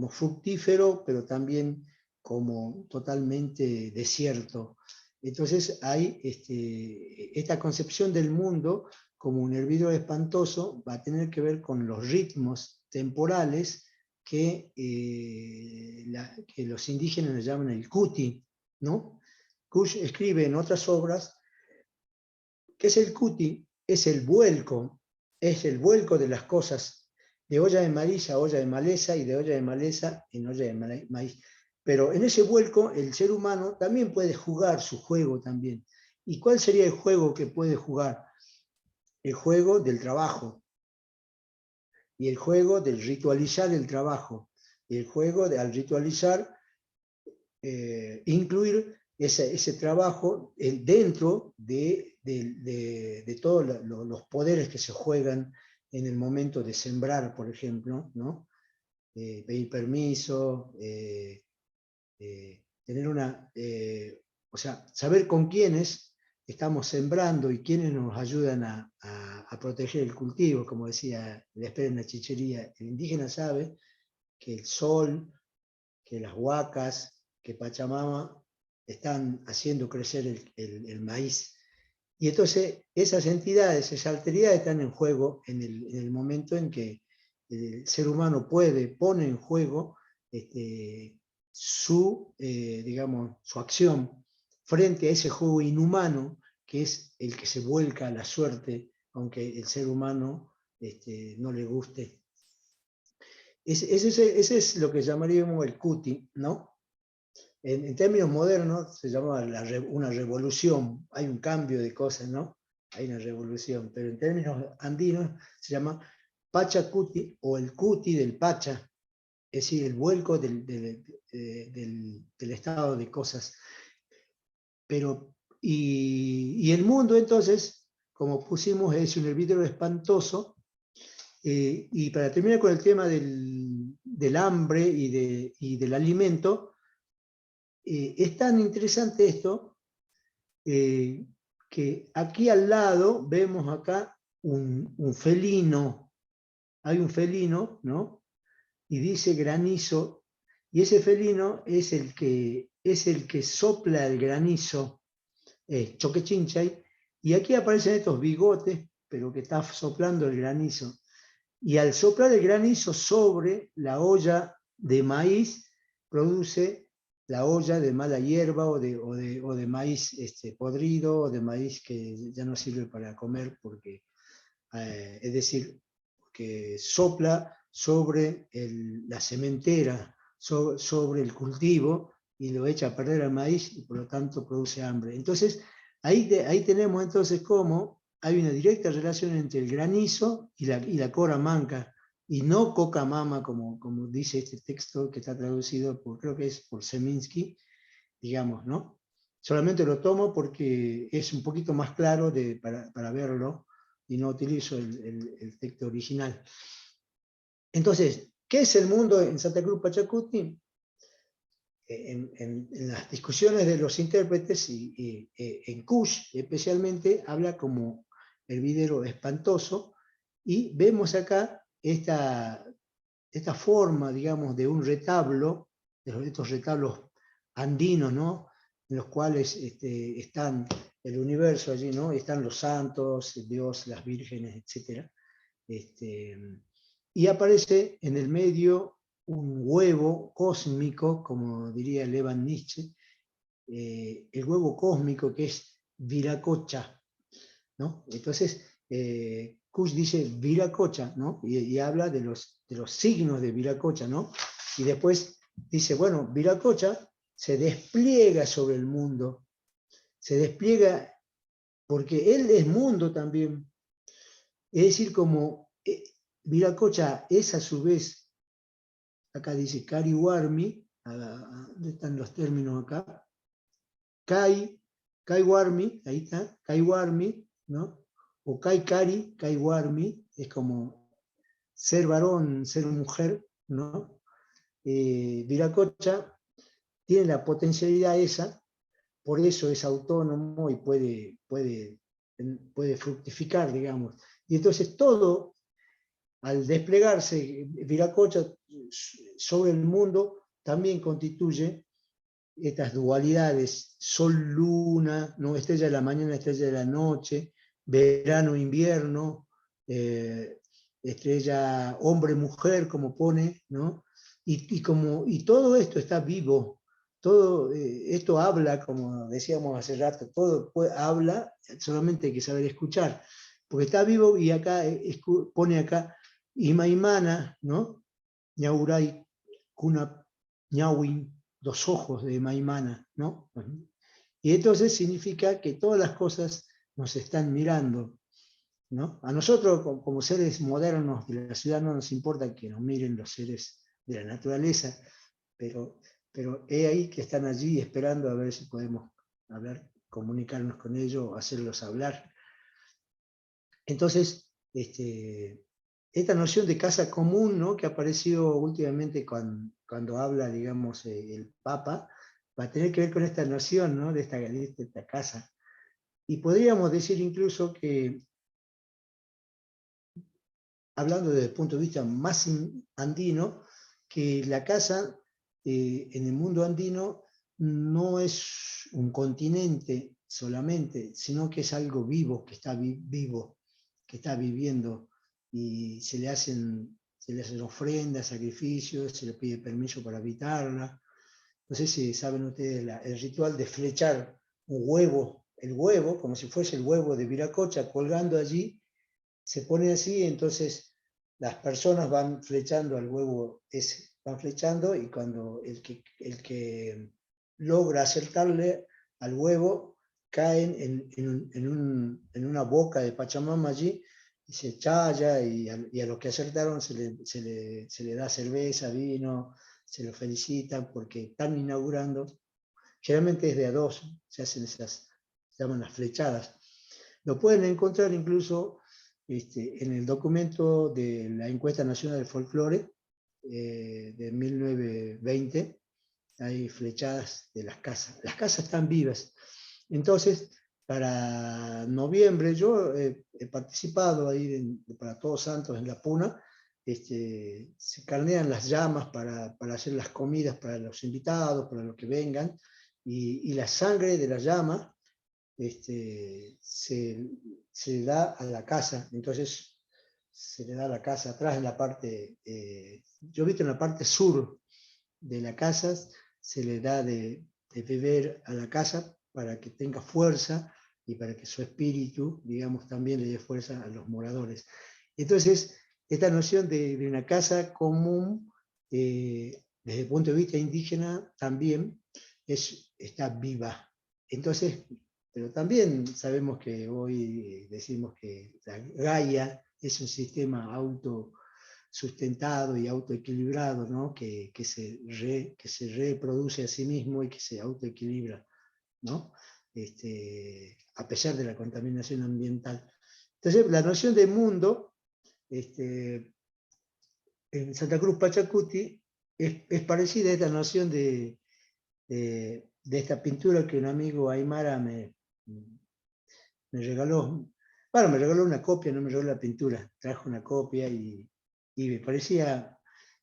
fructífero, pero también como totalmente desierto. Entonces hay esta concepción del mundo como un hervidero espantoso, va a tener que ver con los ritmos temporales que los indígenas le llaman el kuti, ¿no? Kush escribe en otras obras que es el kuti, es el vuelco de las cosas, de olla de maíz a olla de maleza y de olla de maleza en olla de maíz. Pero en ese vuelco el ser humano también puede jugar su juego también. ¿Y cuál sería el juego que puede jugar? El juego del trabajo y el juego del ritualizar el trabajo y el juego de al ritualizar incluir ese trabajo dentro de todos los poderes que se juegan en el momento de sembrar, por ejemplo, ¿no? Pedir permiso, tener o sea, saber con quiénes estamos sembrando y quiénes nos ayudan a proteger el cultivo, como decía Lesper en la Chichería. El indígena sabe que el sol, que las huacas, que Pachamama están haciendo crecer el maíz. Y entonces esas entidades, esas alteridades están en juego en el momento en que el ser humano pone en juego digamos, su acción frente a ese juego inhumano que es el que se vuelca a la suerte, aunque el ser humano no le guste. Ese es lo que llamaríamos el kuti, ¿no? En términos modernos se llama una revolución, hay un cambio de cosas, ¿no? Hay una revolución, pero en términos andinos se llama Pachacuti o el cuti del Pacha, es decir, el vuelco del estado de cosas. Pero, y el mundo entonces, como pusimos, es un hervidero espantoso. Y para terminar con el tema del hambre y del alimento, es tan interesante esto que aquí al lado vemos acá un felino. Hay un felino, ¿no? Y dice granizo, y ese felino es el que sopla el granizo, choquechinchay, y aquí aparecen estos bigotes, pero que está soplando el granizo. Y al soplar el granizo sobre la olla de maíz, produce la olla de mala hierba o de maíz podrido, o de maíz que ya no sirve para comer, porque, es decir, que sopla sobre la sementera, sobre el cultivo, y lo echa a perder al maíz y por lo tanto produce hambre. Entonces, ahí tenemos entonces cómo hay una directa relación entre el granizo y la cora manca, y no coca mama, como dice este texto que está traducido creo que es por Seminsky, digamos, ¿no? Solamente lo tomo porque es un poquito más claro para verlo, y no utilizo el texto original. Entonces, ¿qué es el mundo en Santa Cruz Pachacuti? En las discusiones de los intérpretes y en Kush especialmente habla como hervidero espantoso, y vemos acá esta forma, digamos, de un retablo, de estos retablos andinos, ¿no? En los cuales están el universo allí, ¿no? Están los santos, Dios, las vírgenes, etc. y aparece en el medio un huevo cósmico, como diría Levan Nietzsche, el huevo cósmico que es Viracocha, ¿no? Entonces, Kush dice Viracocha, ¿no? Y habla de los signos de Viracocha, ¿no? Y después dice, bueno, Viracocha se despliega sobre el mundo, se despliega porque él es mundo también. Es decir, como Viracocha es a su vez, acá dice Kariwarmi, ¿dónde están los términos acá? Kaiwarmi, ahí está, Kaiwarmi, ¿no? O Kaiwarmi, es como ser varón, ser mujer, ¿no? Viracocha tiene la potencialidad esa, por eso es autónomo y puede fructificar, digamos. Y entonces todo, al desplegarse Viracocha sobre el mundo, también constituye estas dualidades, sol-luna, ¿no? Estrella de la mañana, estrella de la noche, verano-invierno, estrella hombre-mujer, como pone, ¿no? Y todo esto está vivo, todo esto habla, como decíamos hace rato, todo habla, solamente hay que saber escuchar, porque está vivo y acá pone acá Imaimana, ¿no? Ñauray, Kuna, Ñawin, los ojos de Maimana, ¿no? Y entonces significa que todas las cosas nos están mirando, ¿no? A nosotros, como seres modernos de la ciudad, no nos importa que nos miren los seres de la naturaleza, pero he ahí que están allí esperando a ver si podemos hablar, comunicarnos con ellos o hacerlos hablar. Entonces, esta noción de casa común, ¿no? Que ha aparecido últimamente cuando habla, digamos, el Papa, va a tener que ver con esta noción, ¿no? de esta casa. Y podríamos decir incluso que, hablando desde el punto de vista más andino, que la casa en el mundo andino no es un continente solamente, sino que es algo vivo, que está vivo, que está viviendo, y se le hacen ofrendas, sacrificios, se le pide permiso para habitarla. No sé si saben ustedes el ritual de flechar un huevo, el huevo, como si fuese el huevo de Viracocha, colgando allí, se pone así, entonces las personas van flechando al huevo ese, van flechando, y cuando el que logra acertarle al huevo, caen en una boca de Pachamama allí, y se chaya, y a los que acertaron se le da cerveza, vino, se lo felicitan porque están inaugurando. Generalmente es de a dos, se hacen esas, se llaman las flechadas. Lo pueden encontrar incluso en el documento de la Encuesta Nacional del Folclore de 1920, hay flechadas de las casas. Las casas están vivas. Entonces, para noviembre, yo he participado ahí para Todos Santos en La Puna, se carnean las llamas para hacer las comidas para los invitados, para los que vengan, y la sangre de la llama se da a la casa. Entonces se le da a la casa atrás en la parte, yo he visto en la parte sur de la casa, se le da de beber a la casa para que tenga fuerza y para que su espíritu, digamos, también le dé fuerza a los moradores. Entonces, esta noción de una casa común, desde el punto de vista indígena, también está viva. Entonces, pero también sabemos que hoy decimos que la Gaia es un sistema autosustentado y autoequilibrado, ¿no? que se reproduce a sí mismo y que se autoequilibra, ¿no? A pesar de la contaminación ambiental. Entonces, la noción de mundo en Santa Cruz Pachacuti es parecida a esta noción de esta pintura que un amigo Aymara me regaló. Bueno, me regaló una copia, no me regaló la pintura, trajo una copia y me parecía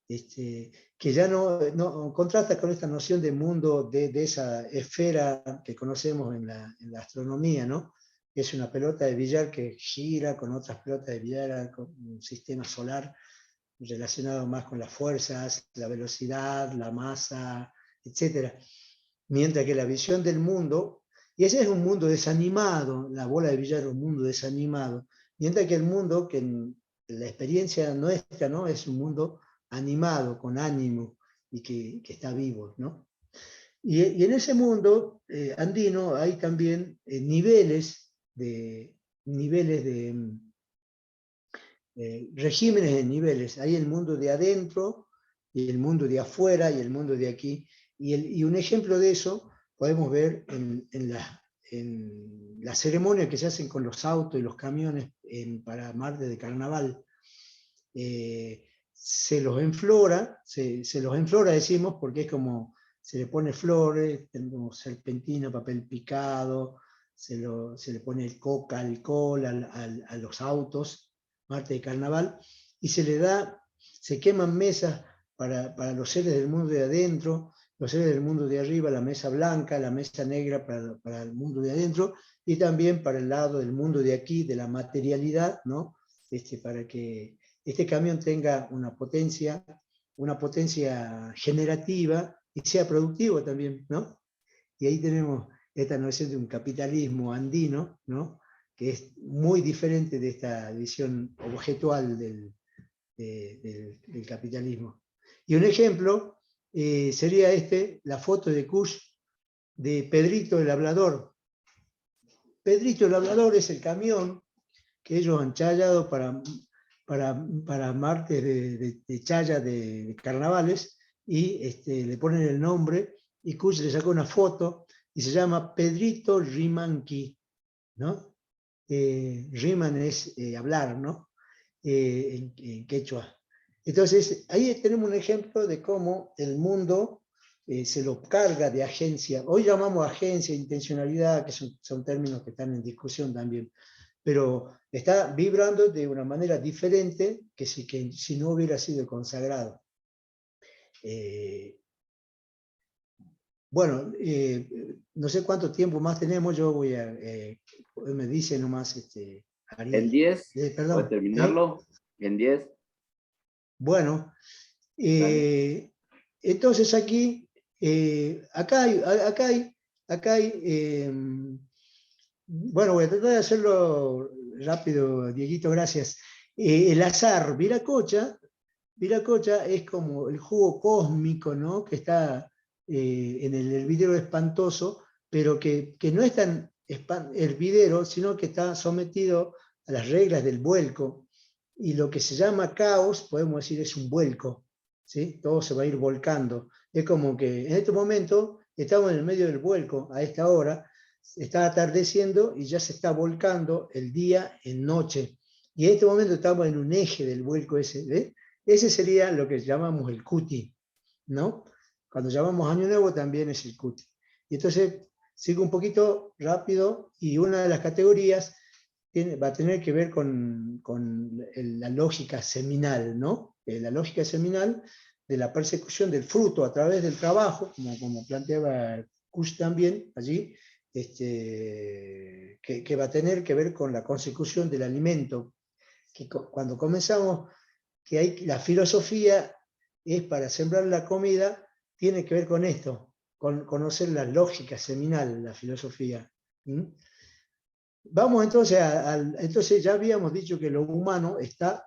que ya no contrasta con esta noción de mundo, de esa esfera que conocemos en la astronomía, ¿no? Es una pelota de billar que gira con otras pelotas de billar, con un sistema solar. relacionado más con las fuerzas, la velocidad, la masa, etc. Mientras que la visión del mundo, y ese es un mundo desanimado, la bola de billar es un mundo desanimado, mientras que el mundo, que en la experiencia nuestra, ¿no? Es un mundo animado, con ánimo, y que está vivo, ¿no? Y en ese mundo andino hay también niveles de regímenes de niveles. Hay el mundo de adentro, y el mundo de afuera, y el mundo de aquí. Y un ejemplo de eso podemos ver en la ceremonia que se hacen con los autos y los camiones para martes de carnaval. Se los enflora, se los enflora, decimos, porque es como se le pone flores, tenemos serpentina, papel picado, se le pone coca, alcohol a los autos, martes de carnaval, y se queman mesas para los seres del mundo de adentro, los seres del mundo de arriba, la mesa blanca, la mesa negra para el mundo de adentro, y también para el lado del mundo de aquí, de la materialidad, ¿no? Para que este camión tenga una potencia generativa y sea productivo también, ¿no? Y ahí tenemos esta noción de un capitalismo andino, ¿no? Que es muy diferente de esta visión objetual del capitalismo. Y un ejemplo sería la foto de Kush de Pedrito el Hablador. Pedrito el Hablador es el camión que ellos han chayado para martes de chaya de carnavales, y le ponen el nombre, y Kush le sacó una foto, y se llama Pedrito Rimanqui, ¿no? Riman es hablar, ¿no? En quechua. Entonces, ahí tenemos un ejemplo de cómo el mundo se lo carga de agencia. Hoy llamamos agencia, intencionalidad, que son términos que están en discusión también, pero está vibrando de una manera diferente que si no hubiera sido consagrado. Bueno, no sé cuánto tiempo más tenemos, yo voy a, me dice nomás Ariel. En 10, Perdón. ¿puedes terminarlo? En 10. Bueno, entonces aquí, acá hay bueno, voy a tratar de hacerlo rápido, Dieguito, gracias. El azar, Viracocha es como el jugo cósmico, ¿no? Que está en el hervidero espantoso, pero que no es tan hervidero, sino que está sometido a las reglas del vuelco. Y lo que se llama caos, podemos decir, es un vuelco, ¿sí? Todo se va a ir volcando. Es como que en este momento estamos en el medio del vuelco, a esta hora, está atardeciendo y ya se está volcando el día en noche. Y en este momento estamos en un eje del vuelco ese, ¿ves? Ese sería lo que llamamos el cuti, ¿no? Cuando llamamos Año Nuevo también es el cuti. Y entonces sigo un poquito rápido, y una de las categorías va a tener que ver con la lógica seminal, ¿no? La lógica seminal de la persecución del fruto a través del trabajo, como planteaba Kush también allí, que va a tener que ver con la consecución del alimento, que cuando comenzamos, la filosofía es para sembrar la comida, tiene que ver con esto, con conocer la lógica seminal, la filosofía. ¿Mm? Vamos entonces entonces ya habíamos dicho que lo humano está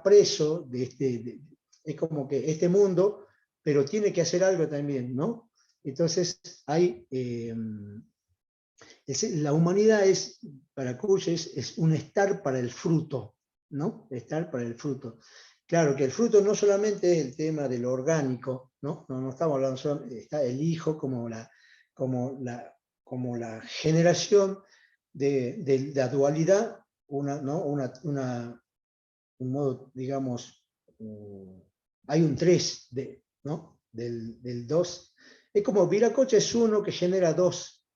preso es como que este mundo, pero tiene que hacer algo también, ¿no? Entonces la humanidad para Kush es un estar para el fruto, ¿no? Estar para el fruto. Claro que el fruto no solamente es el tema de lo orgánico, ¿no? No estamos hablando está el hijo como la generación de la dualidad, ¿no? Un modo, digamos, hay un 3, ¿no? Del 2. Es como Viracocha es uno que genera 2,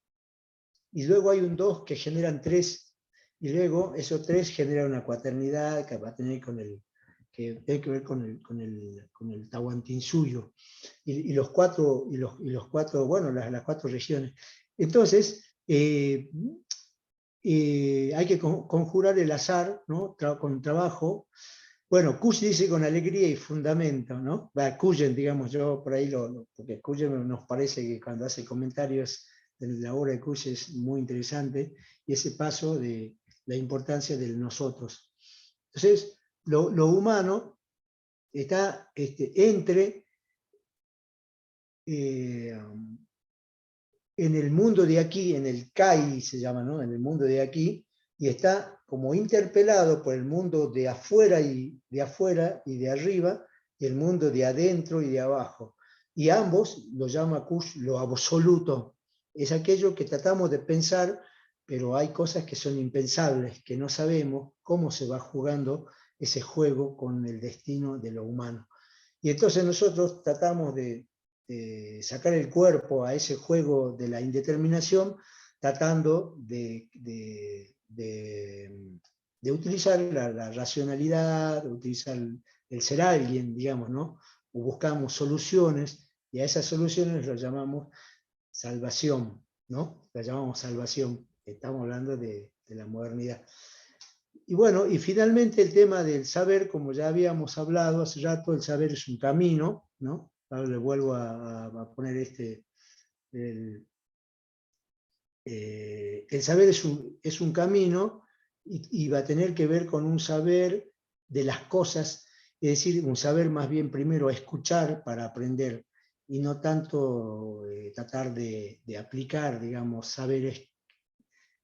y luego hay un 2 que generan 3, y luego esos 3 generan una cuaternidad que va a tener que tiene que ver con el Tahuantinsuyo, y los cuatro, bueno, las 4 regiones. Entonces, hay que conjurar el azar, ¿no? Con trabajo. Bueno, Kusch dice con alegría y fundamento, ¿no? Kujen, digamos, yo por ahí porque Kujen nos parece que cuando hace comentarios de la obra de Kusch es muy interesante, y ese paso de la importancia del nosotros. Entonces, lo humano está entre en el mundo de aquí, en el Kai se llama, ¿no? En el mundo de aquí, y está como interpelado por el mundo de afuera y de arriba, y el mundo de adentro y de abajo. Y ambos lo llama Kusch lo absoluto. Es aquello que tratamos de pensar, pero hay cosas que son impensables, que no sabemos cómo se va jugando ese juego con el destino de lo humano. Y entonces nosotros tratamos de sacar el cuerpo a ese juego de la indeterminación, tratando de utilizar la racionalidad, de utilizar el ser alguien, digamos, ¿no? O buscamos soluciones, y a esas soluciones las llamamos salvación, ¿no? Las llamamos salvación. Estamos hablando de la modernidad. Y bueno, y finalmente el tema del saber, como ya habíamos hablado hace rato, el saber es un camino, ¿no? Ahora le vuelvo a poner el saber es un camino, y va a tener que ver con un saber de las cosas, es decir, un saber más bien primero a escuchar para aprender, y no tanto tratar de aplicar, digamos, saberes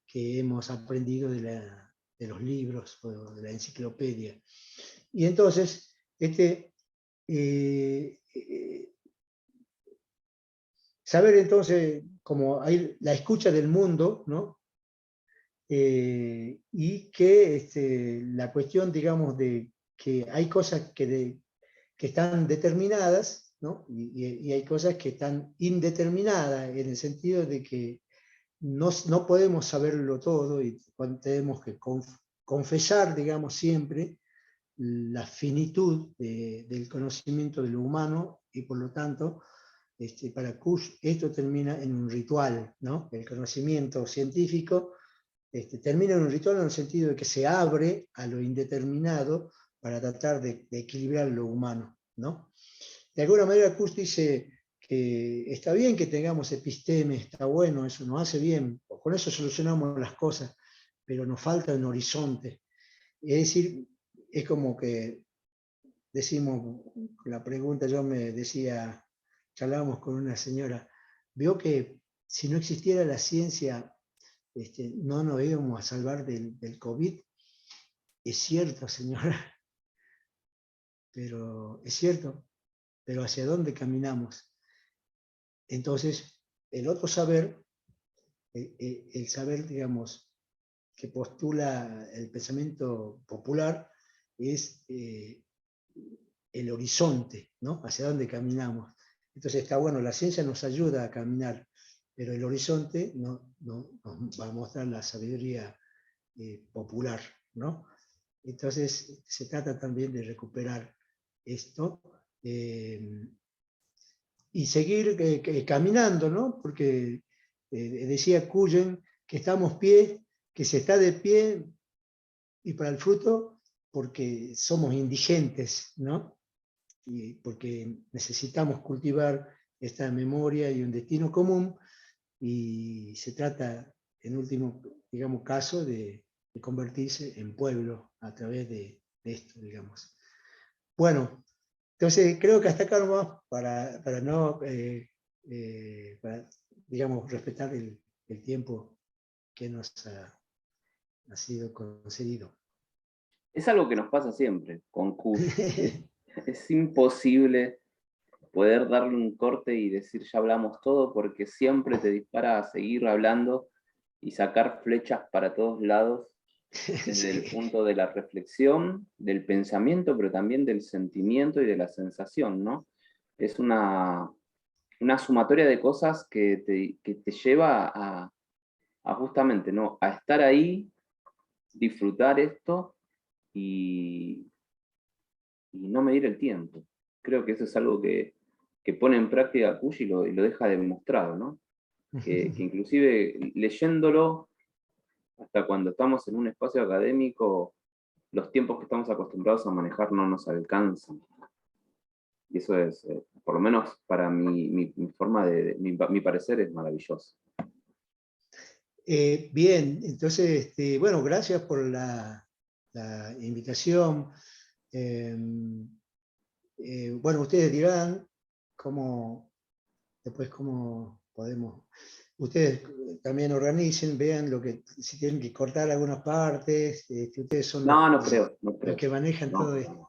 que hemos aprendido de los libros o de la enciclopedia. Y entonces, saber entonces, como hay la escucha del mundo, ¿no? Y que la cuestión, digamos, de que hay cosas que están determinadas, ¿no? Y hay cosas que están indeterminadas, en el sentido de que no podemos saberlo todo, y tenemos que confesar, digamos, siempre la finitud del conocimiento de lo humano, y por lo tanto, para Kusch esto termina en un ritual, ¿no? El conocimiento científico termina en un ritual en el sentido de que se abre a lo indeterminado para tratar de equilibrar lo humano, ¿no? De alguna manera Kusch dice que está bien que tengamos episteme, está bueno, eso nos hace bien, con eso solucionamos las cosas, pero nos falta un horizonte. Es decir, es como que decimos, la pregunta, yo me decía, charlábamos con una señora, vio que si no existiera la ciencia, no nos íbamos a salvar del COVID. Es cierto, señora, pero es cierto, pero ¿hacia dónde caminamos? Entonces, el otro saber, el saber, digamos, que postula el pensamiento popular, es el horizonte, ¿no? Hacia dónde caminamos. Entonces está bueno, la ciencia nos ayuda a caminar, pero el horizonte nos va a mostrar la sabiduría popular, ¿no? Entonces se trata también de recuperar esto y seguir caminando, ¿no? Porque decía Kujen que estamos pie, que se está de pie, y para el fruto porque somos indigentes, ¿no? Y porque necesitamos cultivar esta memoria y un destino común, y se trata, en último, digamos, caso, de convertirse en pueblo a través de esto, digamos. Bueno, entonces creo que hasta acá nomás, para no, para, digamos, respetar el tiempo que nos ha sido concedido. Es algo que nos pasa siempre con Kusch. Es imposible poder darle un corte y decir ya hablamos todo, porque siempre te dispara a seguir hablando y sacar flechas para todos lados, desde el punto de la reflexión, del pensamiento, pero también del sentimiento y de la sensación, ¿no? Es una sumatoria de cosas que te lleva a justamente, ¿no? A estar ahí, disfrutar esto y no medir el tiempo. Creo que eso es algo que pone en práctica Kusch y lo deja demostrado, ¿no? Que inclusive leyéndolo hasta cuando estamos en un espacio académico, los tiempos que estamos acostumbrados a manejar no nos alcanzan. Y eso es, por lo menos para mi forma mi parecer es maravilloso. Bien, entonces, bueno, gracias por la invitación. Bueno, ustedes dirán después cómo podemos, ustedes también organicen, vean si tienen que cortar algunas partes, ustedes son No creo. los que manejan No, todo esto.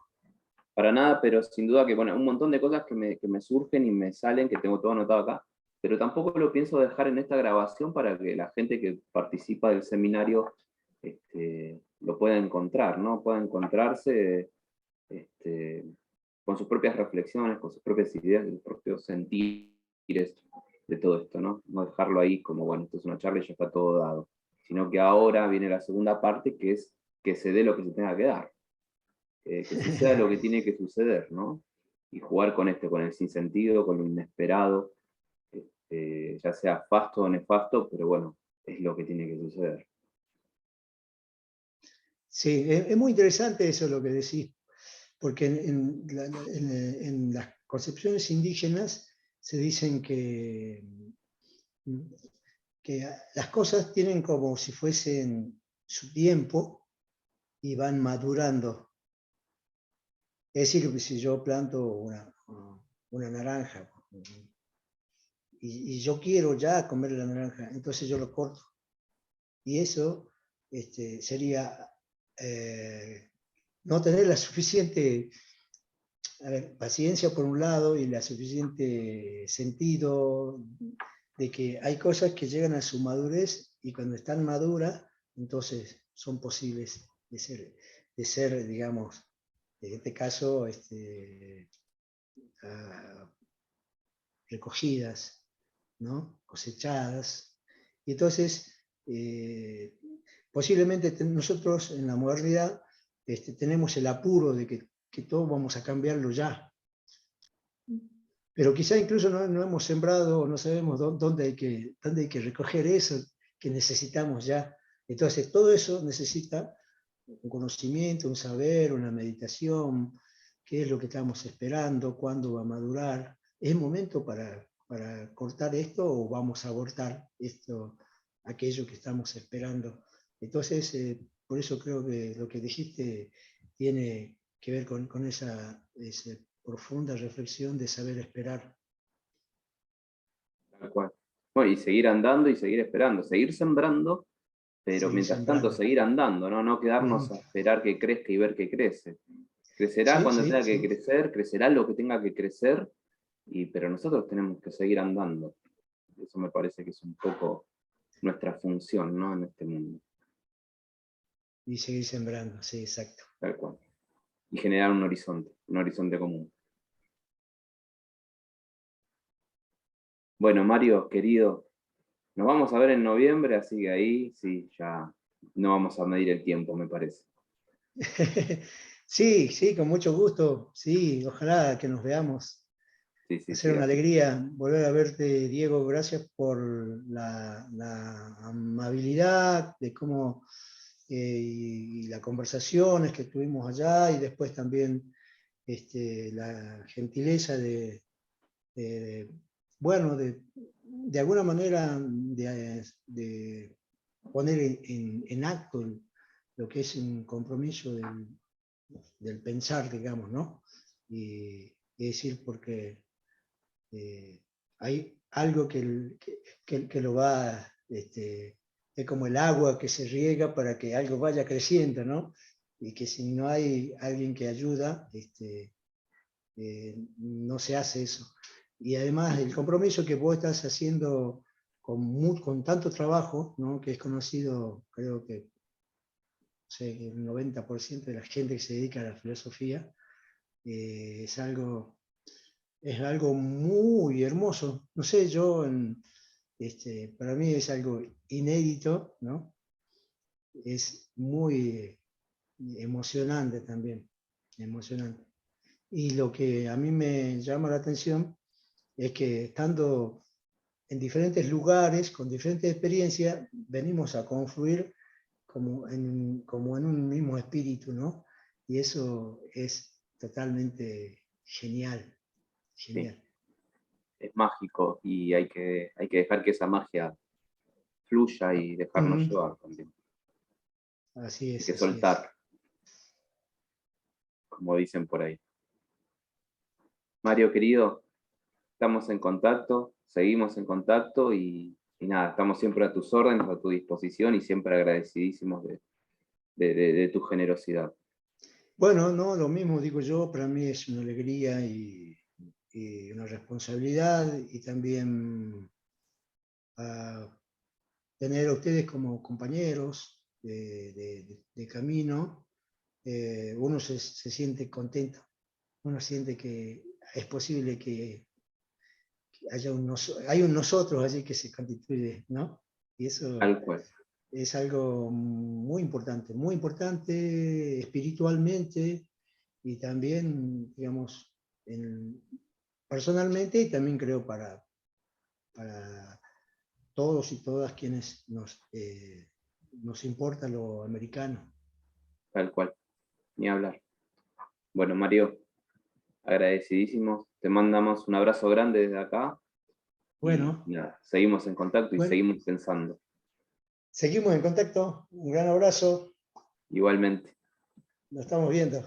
para nada, pero sin duda que, bueno, un montón de cosas que me surgen y me salen, que tengo todo anotado acá, pero tampoco lo pienso dejar en esta grabación para que la gente que participa del seminario lo pueda encontrar, ¿no? Pueda encontrarse con sus propias reflexiones, con sus propias ideas, sus propios sentires de todo esto, ¿no? No dejarlo ahí como, bueno, esto es una charla y ya está todo dado, sino que ahora viene la segunda parte, que es que se dé lo que se tenga que dar, que suceda lo que tiene que suceder, ¿no? Y jugar con el sinsentido, con lo inesperado, ya sea fasto o nefasto, pero bueno, es lo que tiene que suceder. Sí, es muy interesante eso lo que decís, porque en las concepciones indígenas se dicen que las cosas tienen como si fuesen su tiempo y van madurando. Es decir, que si yo planto una naranja y yo quiero ya comer la naranja, entonces yo lo corto. Y eso sería no tener la suficiente paciencia por un lado y la suficiente sentido de que hay cosas que llegan a su madurez y cuando están maduras, entonces son posibles de ser digamos, en este caso, recogidas, ¿no? Cosechadas. Y entonces, posiblemente nosotros en la modernidad tenemos el apuro de que todo vamos a cambiarlo ya. Pero quizá incluso no hemos sembrado, no sabemos dónde hay que recoger eso que necesitamos ya. Entonces, todo eso necesita un conocimiento, un saber, una meditación, qué es lo que estamos esperando, cuándo va a madurar. ¿Es el momento para cortar esto o vamos a abortar esto, aquello que estamos esperando? Entonces, por eso creo que lo que dijiste tiene que ver con esa profunda reflexión de saber esperar. Tal cual. Bueno, y seguir andando y seguir esperando, seguir sembrando, pero Seguir mientras tanto sembrando. seguir andando, ¿no? No quedarnos Ujú. a esperar que crezca y ver que crece. Crecerá Sí, cuando sí, tenga que sí. crecer, crecerá lo que tenga que crecer, pero nosotros tenemos que seguir andando. Eso me parece que es un poco nuestra función, ¿no? En este mundo, Y seguir sembrando, sí, exacto. tal cual. Y generar un horizonte común. Bueno, Mario, querido, nos vamos a ver en noviembre, así que ahí sí, ya no vamos a medir el tiempo, me parece. Sí, sí, con mucho gusto. Sí, ojalá que nos veamos. Sí, sí, Va a ser sí, una así. alegría volver a verte, Diego. Gracias por la amabilidad de cómo y las conversaciones que tuvimos allá y después también la gentileza bueno, de alguna manera de poner en acto lo que es un compromiso del pensar, digamos, ¿no? Y decir, porque hay algo que lo va, es como el agua que se riega para que algo vaya creciendo, ¿no? Y que si no hay alguien que ayuda, no se hace eso. Y además el compromiso que vos estás haciendo con tanto trabajo, ¿no? Que es conocido, creo que el 90% de la gente que se dedica a la filosofía, es algo muy hermoso. No sé, para mí es algo inédito, ¿no? Es muy emocionante también, emocionante. Y lo que a mí me llama la atención es que estando en diferentes lugares, con diferentes experiencias, venimos a confluir como en un mismo espíritu, ¿no? Y eso es totalmente genial, Sí, genial. es mágico y hay que dejar que esa magia fluya y dejarnos Mm, llevar también. así Hay es, que así es. soltar, como dicen por ahí. Mario, querido, estamos en contacto, seguimos en contacto y nada, estamos siempre a tus órdenes, a tu disposición y siempre agradecidísimos de tu generosidad. Bueno, no, lo mismo digo yo, para mí es una alegría y una responsabilidad y también tener a ustedes como compañeros de camino. Uno se siente contento, uno siente que es posible que hay un nosotros allí que se constituye, ¿no? Y eso Tal cual, es algo muy importante espiritualmente y también, digamos, personalmente y también creo para todos y todas quienes nos importa lo americano. tal cual, ni hablar. Bueno, Mario, agradecidísimos, te mandamos un abrazo grande desde acá y Bueno, nada, seguimos en contacto y bueno, seguimos pensando. seguimos en contacto. Un gran abrazo. Igualmente. Nos estamos viendo.